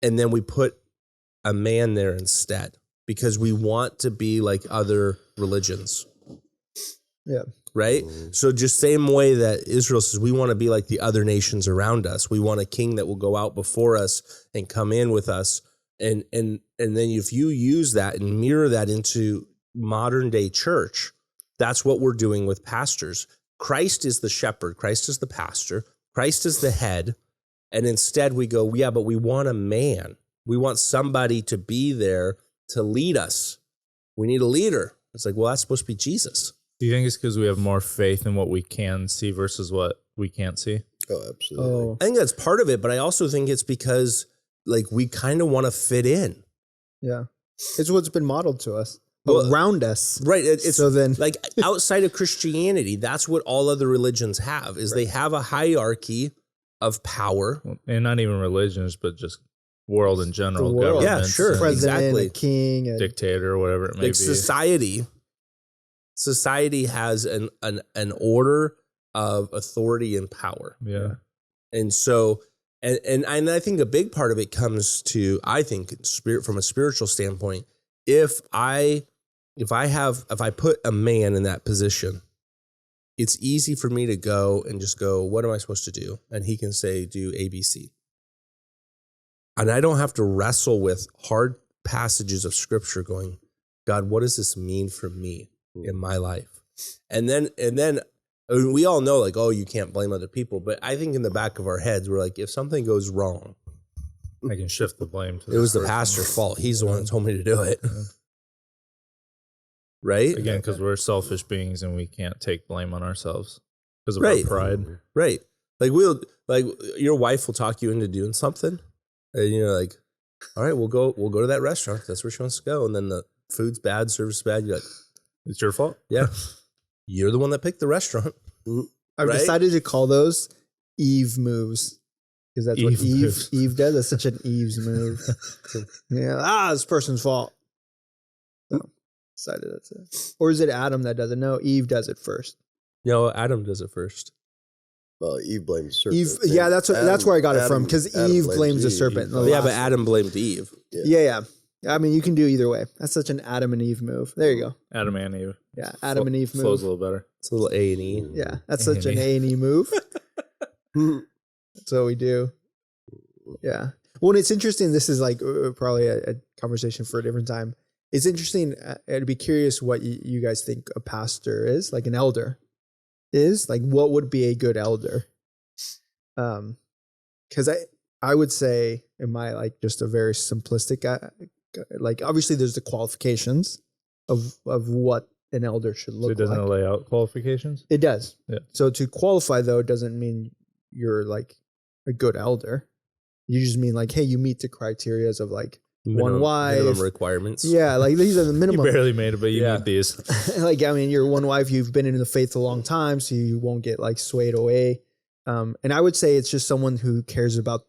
and then we put a man there instead because we want to be like other religions. Yeah. Right? So just same way that Israel says we want to be like the other nations around us. We want a king that will go out before us and come in with us. And then if you use that and mirror that into modern day church, that's what we're doing with pastors. Christ is the shepherd. Christ is the pastor. Christ is the head. And instead we go, yeah, but we want a man. We want somebody to be there to lead us. We need a leader. It's like, well, that's supposed to be Jesus. Do you think it's because we have more faith in what we can see versus what we can't see? Oh, absolutely. Oh, I think that's part of it, but I also think it's because like we kind of want to fit in. yeah. It's what's been modeled to us Well, around us. Right. It's So then- like outside of Christianity, that's what all other religions have, is they have a hierarchy of power. And not even religions, but just world in general. The world. Yeah, governments sure. and President, exactly. a king, and dictator, or whatever it may Like be. society has an order of authority and power. Yeah. And so, and I think a big part of it comes to, I think, spirit from a spiritual standpoint. If I put a man in that position, it's easy for me to go and just go, what am I supposed to do? And he can say, do ABC. And I don't have to wrestle with hard passages of scripture going, God, what does this mean for me in my life? And then I mean, we all know like, oh, you can't blame other people. But I think in the back of our heads, we're like, if something goes wrong, I can shift the blame to it was the person. pastor's fault. He's the one that told me to do it. Right? Again, because we're selfish beings and we can't take blame on ourselves because of Right. our pride. Right. Like your wife will talk you into doing something. And you're like, all right, we'll go to that restaurant. That's where she wants to go. And then the food's bad, service is bad. You're like, It's your fault. yeah, you're the one that picked the restaurant. I've Right? decided to call those Eve moves because that's what Eve Eve moves. Eve does. That's such an Eve's move. Yeah, this person's fault. So decided that's it. Or is it Adam that does it? No, Eve does it first. No, Adam does it first. Well, Eve blames the serpent. Eve, yeah, that's where I got it from because Adam Eve blames the Eve. serpent. in the Yeah, last but one. Adam blamed Eve. Yeah. I mean, you can do either way. That's such an Adam and Eve move. There you go. Adam and Eve. Yeah, Adam and Eve Flows a move. little better. It's a little A&E. Yeah, that's such an A&E. A&E move. That's what we do. Yeah. Well, and it's interesting. This is like probably a conversation for a different time. It's interesting. I'd be curious what you guys think a pastor is, like an elder is. Like, what would be a good elder? Because I would say, in my like just a very simplistic, like obviously there's the qualifications of what an elder should So look it doesn't like. lay out qualifications. It does. Yeah. So to qualify though doesn't mean you're like a good elder. You just mean like, hey, you meet the criterias of like Minimum wife. requirements. yeah, like these are the You minimum. barely made it, but you Yeah. meet these. Like I mean, you're one wife. You've been in the faith a long time, so you won't get like swayed away. And I would say it's just someone who cares about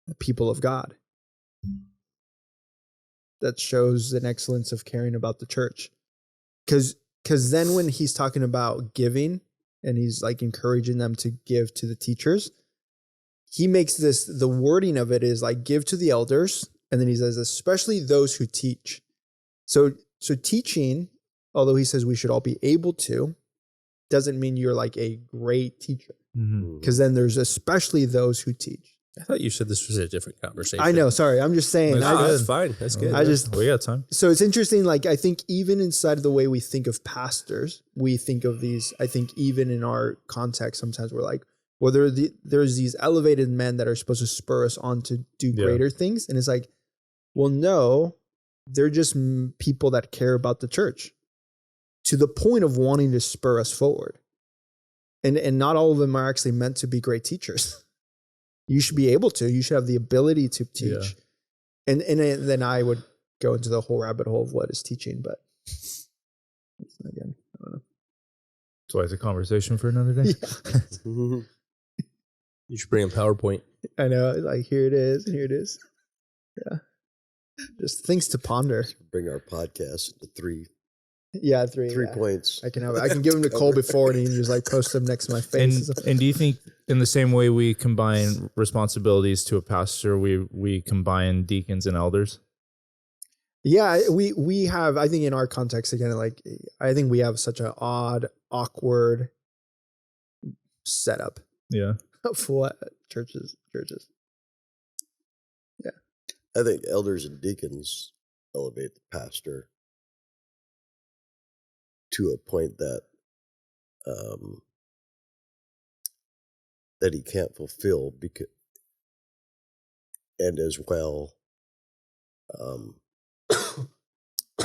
the people of God. That shows an excellence of caring about the church. Because then when he's talking about giving and he's like encouraging them to give to the teachers, he makes the wording of it is like give to the elders. And then he says, especially those who teach. So teaching, although he says we should all be able to, doesn't mean you're like a great teacher. Mm-hmm. Because then there's especially those who teach. I thought you said this was a different conversation. I know. Sorry. I'm just saying. That's No, good. that's fine. That's good. I just- we got time. So it's interesting. Like, I think even inside of the way we think of pastors, we think of these, I think even in our context, sometimes we're like, well, there's these elevated men that are supposed to spur us on to do Yeah. greater things. And it's like, well, no, they're just people that care about the church to the point of wanting to spur us forward. And not all of them are actually meant to be great teachers. You should be able to. You should have the ability to teach. Yeah. And then I would go into the whole rabbit hole of what is teaching, but again, I don't know. That's why it's a conversation for another day. Mhm. You should bring a PowerPoint. I know, like here it is, and here it is. Yeah, just things to ponder. Bring our podcast into 3 Yeah, 3. 3 yeah. points. I can give them to Cole before, and he can just like post them next to my face. And do you think in the same way we combine responsibilities to a pastor, we combine deacons and elders? Yeah, we have. I think in our context again, like I think we have such an odd, awkward setup. Yeah. For what churches. Yeah, I think elders and deacons elevate the pastor to a point that that he can't fulfill, because, and as well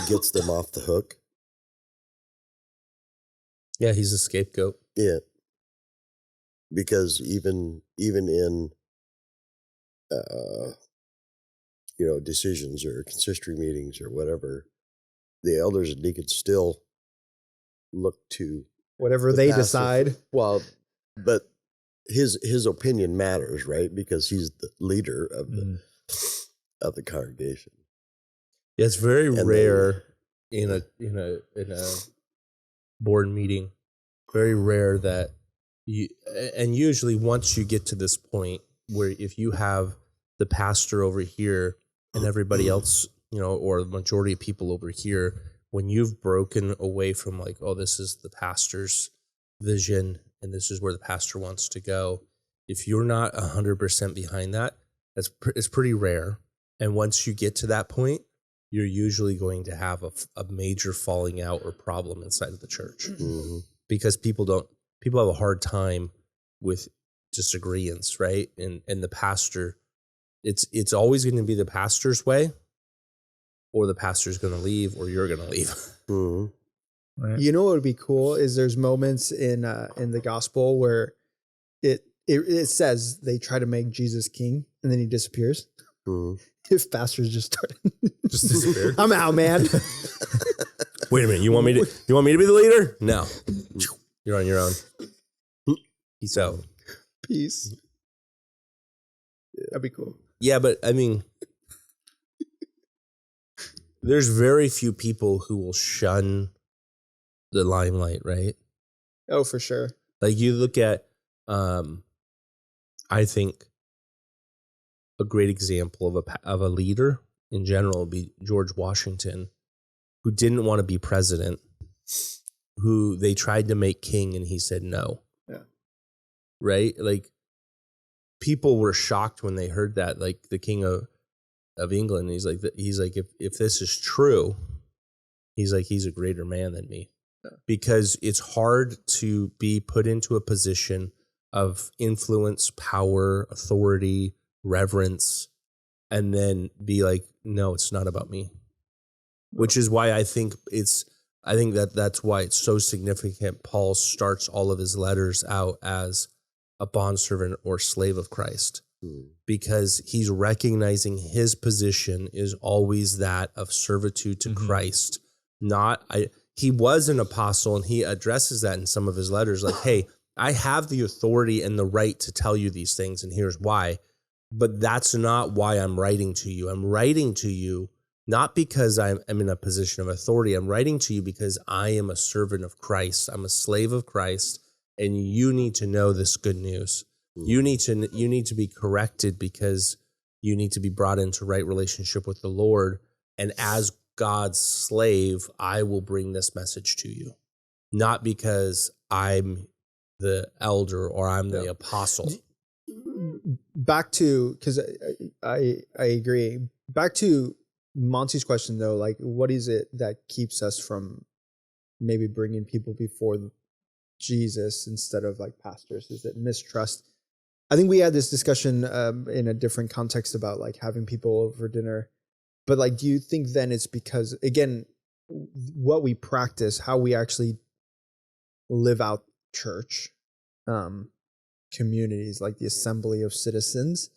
gets them off the hook. Yeah, he's a scapegoat. Yeah, because even in decisions or consistory meetings or whatever, the elders and deacons still look to whatever the they pastor decide. Well, but his opinion matters, right? Because he's the leader of the congregation. Yeah, it's very And rare in a board meeting. Very rare that and usually once you get to this point where if you have the pastor over here and everybody else, or the majority of people over here, when you've broken away from like, oh, this is the pastor's vision and this is where the pastor wants to go, if you're not 100% behind that, it's pretty rare. And once you get to that point, you're usually going to have a major falling out or problem inside of the church. Mm-hmm. Because people have a hard time with disagreements, right? And the pastor, it's always going to be the pastor's way, or the pastor's going to leave, or you're going to leave. Mm-hmm. Right. You know what would be cool is there's moments in the gospel where it says they try to make Jesus king and then he disappears. Mm-hmm. If pastors just start Just disappeared. I'm out, man. Wait a minute, you want me to be the leader? No, you're on your own. Peace out. Peace. That'd be cool. Yeah, but I mean, there's very few people who will shun the limelight, right? Oh, for sure. Like you look at, I think a great example of a leader in general would be George Washington, who didn't want to be president, who they tried to make king and he said no. Yeah. Right? Like people were shocked when they heard that, like the king of England. He's like, if this is true, he's a greater man than me. Yeah. Because it's hard to be put into a position of influence, power, authority, reverence, and then be like, no, it's not about me. Which is why I think that's why it's so significant. Paul starts all of his letters out as a bondservant or slave of Christ, because he's recognizing his position is always that of servitude to Christ. He was an apostle, and he addresses that in some of his letters, like, hey, I have the authority and the right to tell you these things, and here's why. But that's not why I'm writing to you. I'm writing to you not because I'm in a position of authority. I'm writing to you because I am a servant of Christ. I'm a slave of Christ, and you need to know this good news. You need to be corrected because you need to be brought into right relationship with the Lord. And as God's slave, I will bring this message to you, not because I'm the elder or I'm the apostle. Back to, because I agree. Back to Monty's question though, like what is it that keeps us from maybe bringing people before Jesus instead of like pastors? Is it mistrust? I think we had this discussion in a different context about like having people over dinner, but like, do you think then it's because, again, what we practice, how we actually live out church, communities, like the assembly of citizens,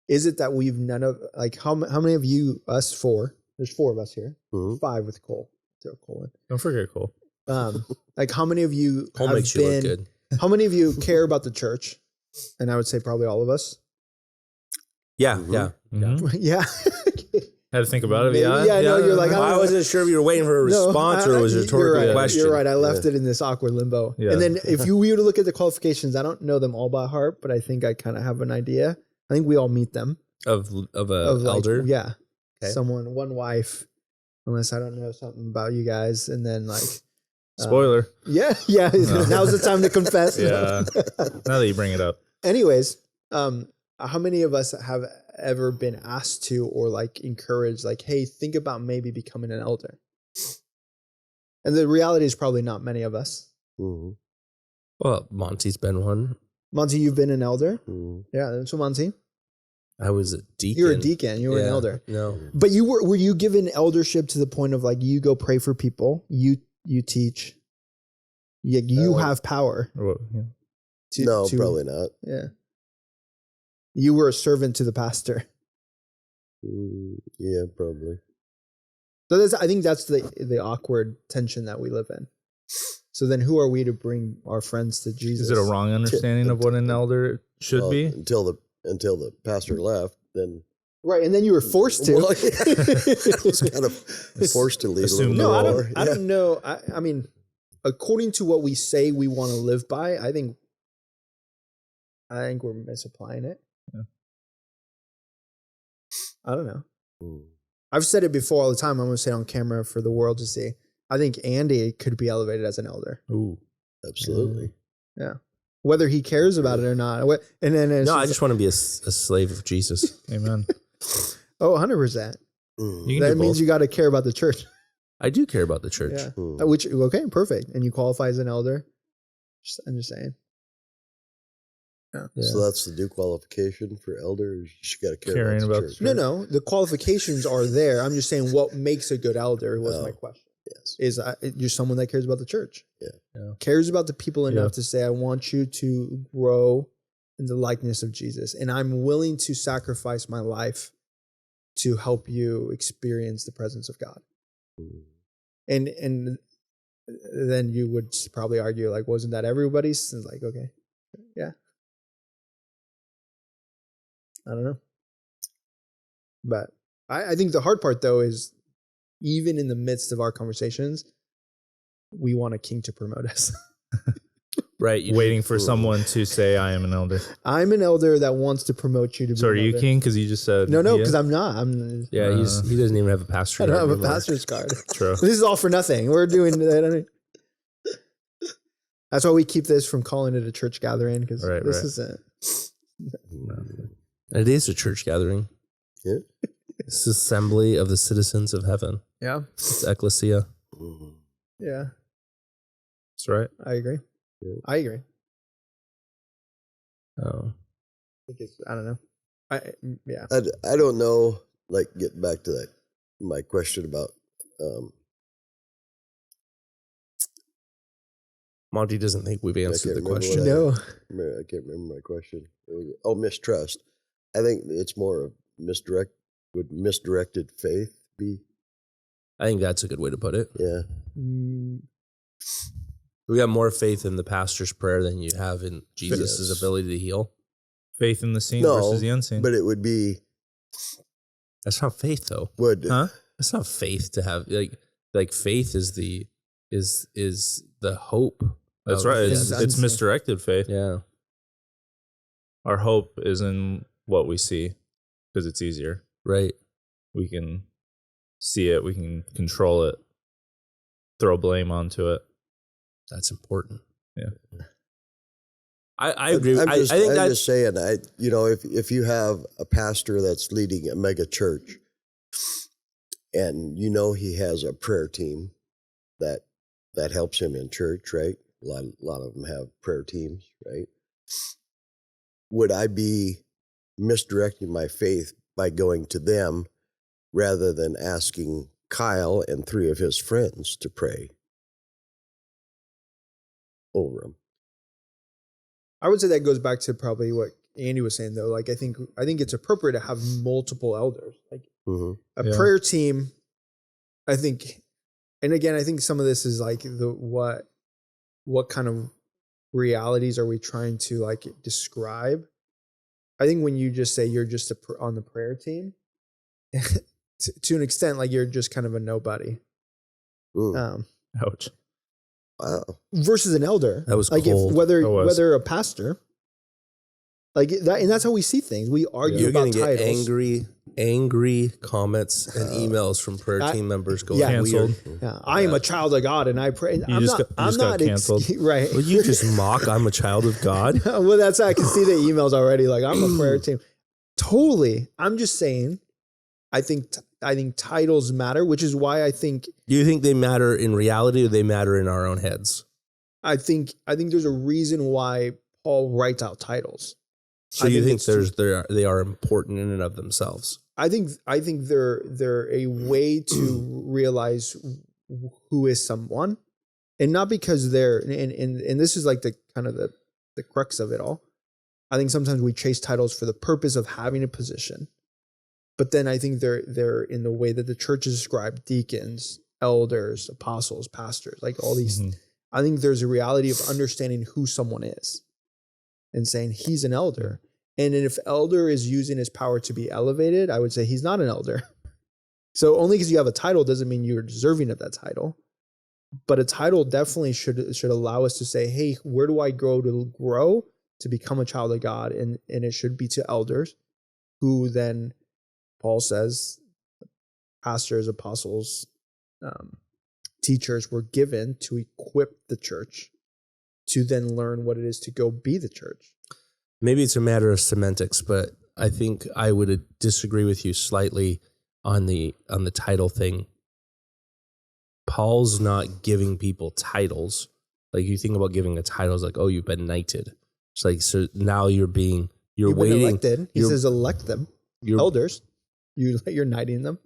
is it that we've none of, like, how many of you, us four, there's 4 of us here, 5 with Cole, throw Cole in. Don't forget Cole. Like how many of you Cole have makes been, you look good. how many of you care about the church? And I would say probably all of us. Yeah, Mhm. yeah. Mhm. Yeah. Had to think about it. Maybe, Yeah. no, you're like, I wasn't sure if you were waiting for a response or it was a rhetorical you're right, question. You're right. I left it in this awkward limbo. Yeah. And then if you were to look at the qualifications, I don't know them all by heart, but I think I kind of have an idea. I think we all meet them. Of Like, elder? yeah. Okay. One wife, unless I don't know something about you guys. And then like, Spoiler. yeah. Now's the time to confess. Yeah. Now that you bring it up. Anyways, how many of us have ever been asked to or like encouraged, like, hey, think about maybe becoming an elder? And the reality is probably not many of us. Mm-hmm. Well, Monty's been one. Monty, you've been an elder. Mm-hmm. Yeah, so Monty, I was a deacon. you're a deacon. You were an elder. No. But were you given eldership to the point of like you go pray for people, you teach, you have power? Yeah. No, probably not. Yeah. You were a servant to the pastor. Yeah, probably. So I think that's the awkward tension that we live in. So then who are we to bring our friends to Jesus? Is it a wrong understanding of what an elder should be? Until the pastor left, then Right, and then you were forced to. Well, I was kind of forced to leave. Assume No, no. I don't know. I mean, according to what we say we want to live by, I think we're misapplying it. Yeah. I don't know. Mm. I've said it before all the time. I'm going to say it on camera for the world to see. I think Andy could be elevated as an elder. Ooh. Absolutely. Yeah. Whether he cares about it or not. And then No, I just want to be a slave of Jesus. Amen. 100%. Mm. You can That do means both. you got to care about the church. I do care about the church. Yeah. Mm. Which, okay, perfect. And you qualify as an elder. I'm just saying. Yeah. So that's the due qualification for elders. You got to care Caring about about the the church. church. No. The qualifications are there. I'm just saying what makes a good elder was my question. Yes. Is you're someone that cares about the church. Yeah. Cares about the people enough Yeah. to say, I want you to grow in the likeness of Jesus. And I'm willing to sacrifice my life to help you experience the presence of God. Mm. And then you would probably argue, like, wasn't that everybody's? It's like, okay, yeah. I don't know. But I think the hard part, though, is even in the midst of our conversations, we want a king to promote us. Right. Waiting for someone to say, I am an elder. I'm an elder that wants to promote you to be So are an you elder. king? Because you just said No, yeah. because I'm not. I'm. Yeah, he doesn't even have a pastor. I don't card have a anymore. pastor's card. True. This is all for nothing. We're doing that. That's why we keep this from calling it a church gathering, because Right, this right. isn't. It is a church gathering. Yeah. It's assembly of the citizens of heaven. Yeah, It's ecclesia. Mm. yeah, That's right. I agree. Yeah. I agree. Oh. I don't know. Yeah. I don't know. Like, getting back to that, my question about Monty doesn't think we've answered the remember question. what No. I can't remember my question. It was, mistrust. I think it's more of would misdirected faith be? I think that's a good way to put it. Yeah. Mm, We got more faith in the pastor's prayer than you have in Jesus' Yes. ability to heal. Faith in the seen No, versus the unseen. But it would be That's not faith, though. Huh? That's not faith to have like faith is the hope. That's of- right. It's It's unseen. misdirected faith. Yeah. Our hope is in what we see because it's easier. Right. We can see it. We can control it. Throw blame onto it. That's important. Yeah. I agree. I'm I think I'm that's just saying. If you have a pastor that's leading a mega church, and he has a prayer team that helps him in church, right? A lot of them have prayer teams, right? Would I be misdirecting my faith by going to them rather than asking Kyle and 3 of his friends to pray over him? I would say that goes back to probably what Andy was saying, though. Like, I think it's appropriate to have multiple elders, like Mm-hmm. a Yeah. prayer team. I think, and again, I think some of this is like what kind of realities are we trying to like describe? I think when you just say you're just on the prayer team, to an extent, like you're just kind of a nobody. Ouch. Wow. Versus an elder. That was like cold. whether a pastor, like that, and that's how we see things. We argue You're about going to get titles. angry comments and emails from prayer team members going, yeah. Canceled. weird. Yeah, I am a child of God, and I pray. You just got canceled. Right. Well, you just mock, I'm a child of God. Well, that's I can see the emails already. Like I'm a prayer team. Totally. I'm just saying. I think titles matter, which is why I think. Do you think they matter in reality or they matter in our own heads? I think there's a reason why Paul writes out titles. So you think they are important in and of themselves? I think they're a way to realize who is someone, and not because they're and this is like the kind of the crux of it all. I think sometimes we chase titles for the purpose of having a position, but then I think they're in the way that the church is described: deacons, elders, apostles, pastors, like all these. Mm-hmm. I think there's a reality of understanding who someone is, and saying he's an elder. And if elder is using his power to be elevated, I would say he's not an elder. So only because you have a title doesn't mean you're deserving of that title. But a title definitely should allow us to say, hey, where do I grow to become a child of God? And it should be to elders who then, Paul says, pastors, apostles, teachers were given to equip the church to then learn what it is to go be the church. Maybe it's a matter of semantics, but I think I would disagree with you slightly on the title thing. Paul's not giving people titles. Like you think about giving a title, it's like, oh, you've been knighted. It's like, so now you've been elected. He says elect them. Elders. You're knighting them.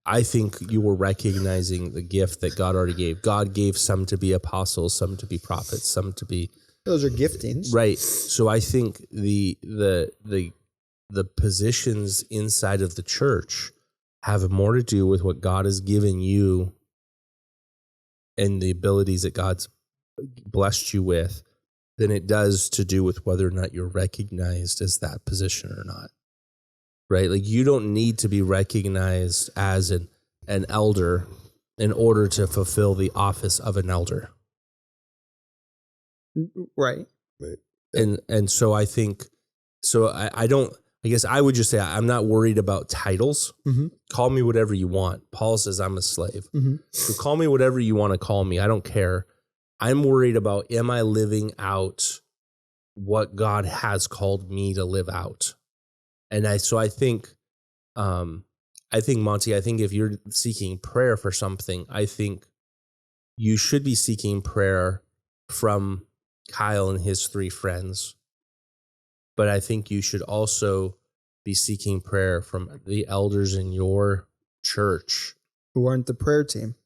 I think you were recognizing the gift that God already gave. God gave some to be apostles, some to be prophets, some to be... Those are giftings. Right. So I think the positions inside of the church have more to do with what God has given you and the abilities that God's blessed you with than it does to do with whether or not you're recognized as that position or not. Right? Like you don't need to be recognized as an elder in order to fulfill the office of an elder. Right. And so I think, I guess I would just say I'm not worried about titles. Mm-hmm. Call me whatever you want. Paul says I'm a slave. Mm-hmm. So call me whatever you want to call me. I don't care. I'm worried about, am I living out what God has called me to live out? And I think, Monty, if you're seeking prayer for something, I think you should be seeking prayer from Kyle and his 3 friends. But I think you should also be seeking prayer from the elders in your church. Who aren't the prayer team.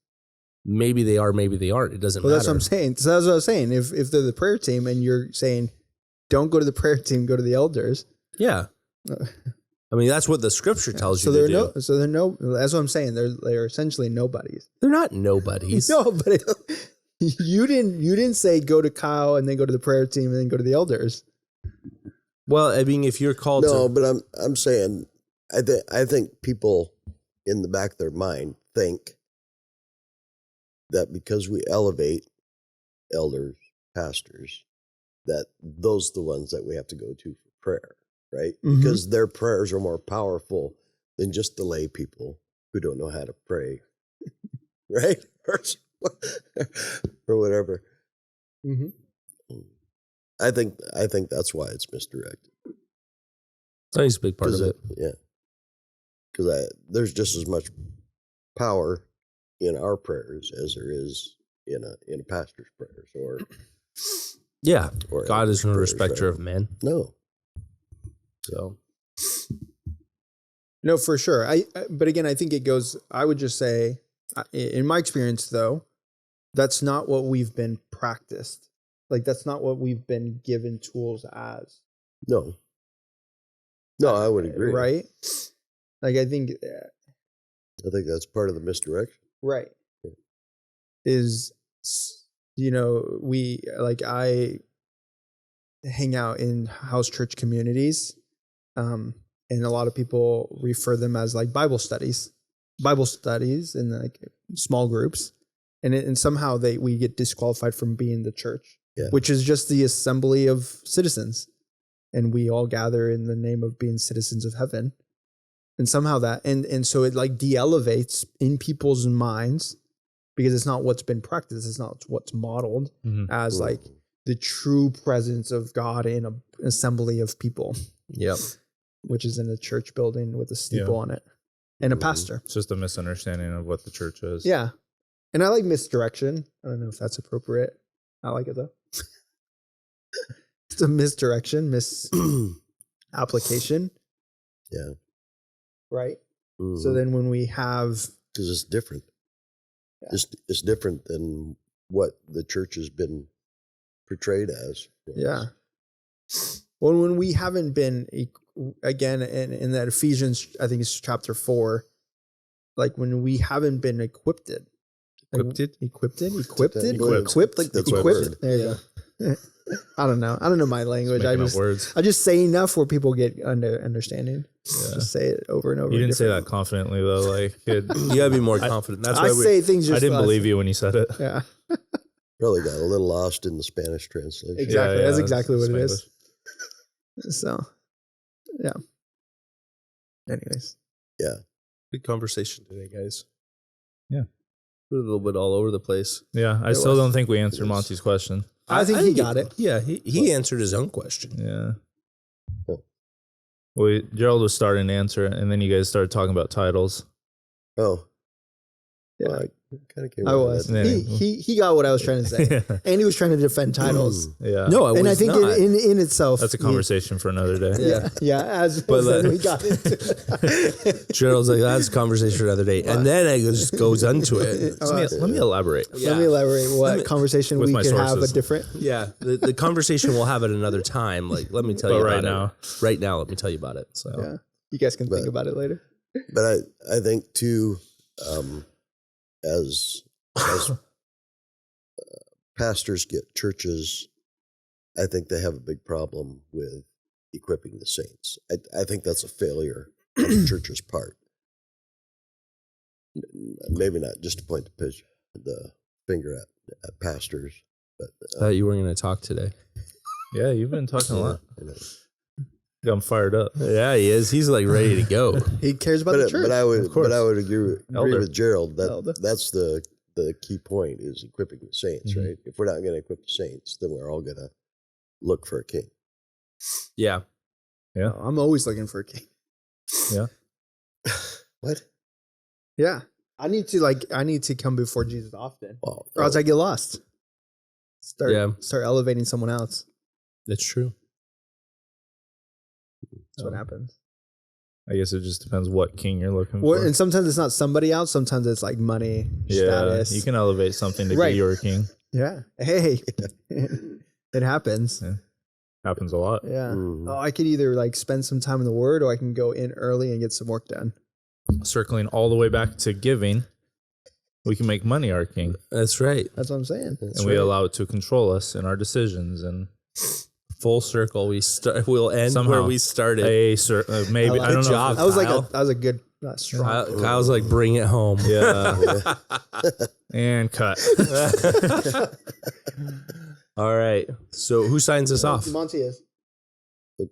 Maybe they are, maybe they aren't. It doesn't matter. That's what I'm saying. So that's what I was saying. If they're the prayer team and you're saying, don't go to the prayer team, go to the elders. Yeah. I mean, that's what the scripture tells you to do. That's what I'm saying. They're essentially nobodies. They're not nobodies. No, but you didn't say go to Kyle and then go to the prayer team and then go to the elders. Well, I mean, if you're called but I'm saying, I think people in the back of their mind think that because we elevate elders, pastors, that those are the ones that we have to go to for prayer, right? Mm-hmm. Because their prayers are more powerful than just the lay people who don't know how to pray, right? Or whatever. Mm-hmm. I think that's why it's misdirected. I think it's a big part of it. Yeah. Because there's just as much power in our prayers as there is in a pastor's prayers or God is no respecter of men. No. So no, for sure. But again, I think it goes. I would just say, in my experience, though, that's not what we've been practiced. Like that's not what we've been given tools as. No, I would agree. Right? Like I think that's part of the misdirection. Right. Is, I hang out in house church communities, and a lot of people refer them as like Bible studies. Bible studies in like small groups, and somehow we get disqualified from being the church, which is just the assembly of citizens, and we all gather in the name of being citizens of heaven, and somehow that and so it like de-elevates in people's minds because it's not what's been practiced, it's not what's modeled as like the true presence of God in an assembly of people. Yep. Which is in a church building with a steeple on it and a pastor. It's just a misunderstanding of what the church is. Yeah. And I like misdirection. I don't know if that's appropriate. I like it though. It's a misdirection, misapplication. Yeah. Right? So then when we have... Because it's different. Yeah. It's different than what the church has been portrayed as. Yeah. Well, when we haven't been, again, in that Ephesians, I think it's chapter 4, like when we haven't been equipped. Equipped. There you go. I don't know my language. I just say enough where people get understanding. Yeah. Just say it over and over. You didn't say that confidently though. Like you gotta be more confident. That's why I say things. I didn't believe you when you said it. Yeah. Probably got a little lost in the Spanish translation. Exactly. That's exactly what it is. So, yeah. Anyways. Yeah. Good conversation today, guys. Yeah. We're a little bit all over the place. Yeah. I still don't think we answered Monty's question. I think he got it. Yeah. He answered his own question. Yeah. Well, Gerald was starting to answer it, and then you guys started talking about titles. Oh. Yeah. Well, I kind of came I was. He got what I was trying to say. And he was trying to defend titles. Yeah. No, and I think not. in itself. That's a conversation for another day. Yeah. Yeah. We got it. Gerald's like, that's a conversation for another day. And then it just goes into it. Let me elaborate. Yeah. Let me elaborate what conversation we could have a different. Yeah. The conversation we'll have at another time. Like, let me tell you about it. Right now, let me tell you about it. So yeah. You guys can think about it later. But I think too, as pastors get churches, I think they have a big problem with equipping the saints. I think that's a failure on the church's part. Maybe not just to point the finger at pastors, but I thought you were going to talk today. Yeah, you've been talking a lot. I'm fired up. Yeah, he is. He's like ready to go. He cares about the church. But I would agree with Gerald that that's the key point is equipping the saints, right? If we're not going to equip the saints, then we're all going to look for a king. Yeah. Yeah. I'm always looking for a king. Yeah. What? Yeah. I need to come before Jesus often, or else I get lost. Start elevating someone else. That's true. That's what happens. I guess it just depends what king you're looking for. And sometimes it's not somebody else. Sometimes it's like money, status. You can elevate something to be your king. Yeah. Hey, it happens. Yeah. Happens a lot. Yeah. Oh, I could either like spend some time in the Word, or I can go in early and get some work done. Circling all the way back to giving, we can make money our king. That's right. That's what I'm saying. We allow it to control us in our decisions and. Full circle. We'll end somehow where we started. Maybe I don't know. That was a good strong. Kyle's like, bring it home. Yeah. And cut. All right. So who signs us off? Monty is.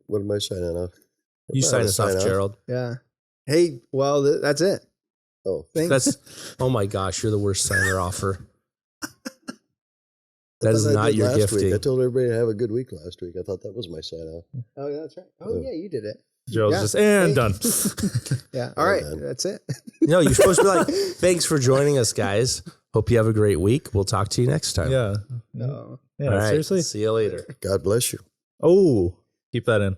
What am I signing off? You sign us off, Gerald. Yeah. Hey, well, that's it. Oh, thanks. Oh my gosh, you're the worst signer offer. That is not your gifting. Week. I told everybody to have a good week last week. I thought that was my sign off. Oh, yeah, that's right. Oh, yeah, you did it. Gerald's done. Yeah. All right. Done. That's it. No, you're supposed to be like, thanks for joining us, guys. Hope you have a great week. We'll talk to you next time. Yeah. No. Yeah. All right. Seriously. See you later. God bless you. Oh, keep that in.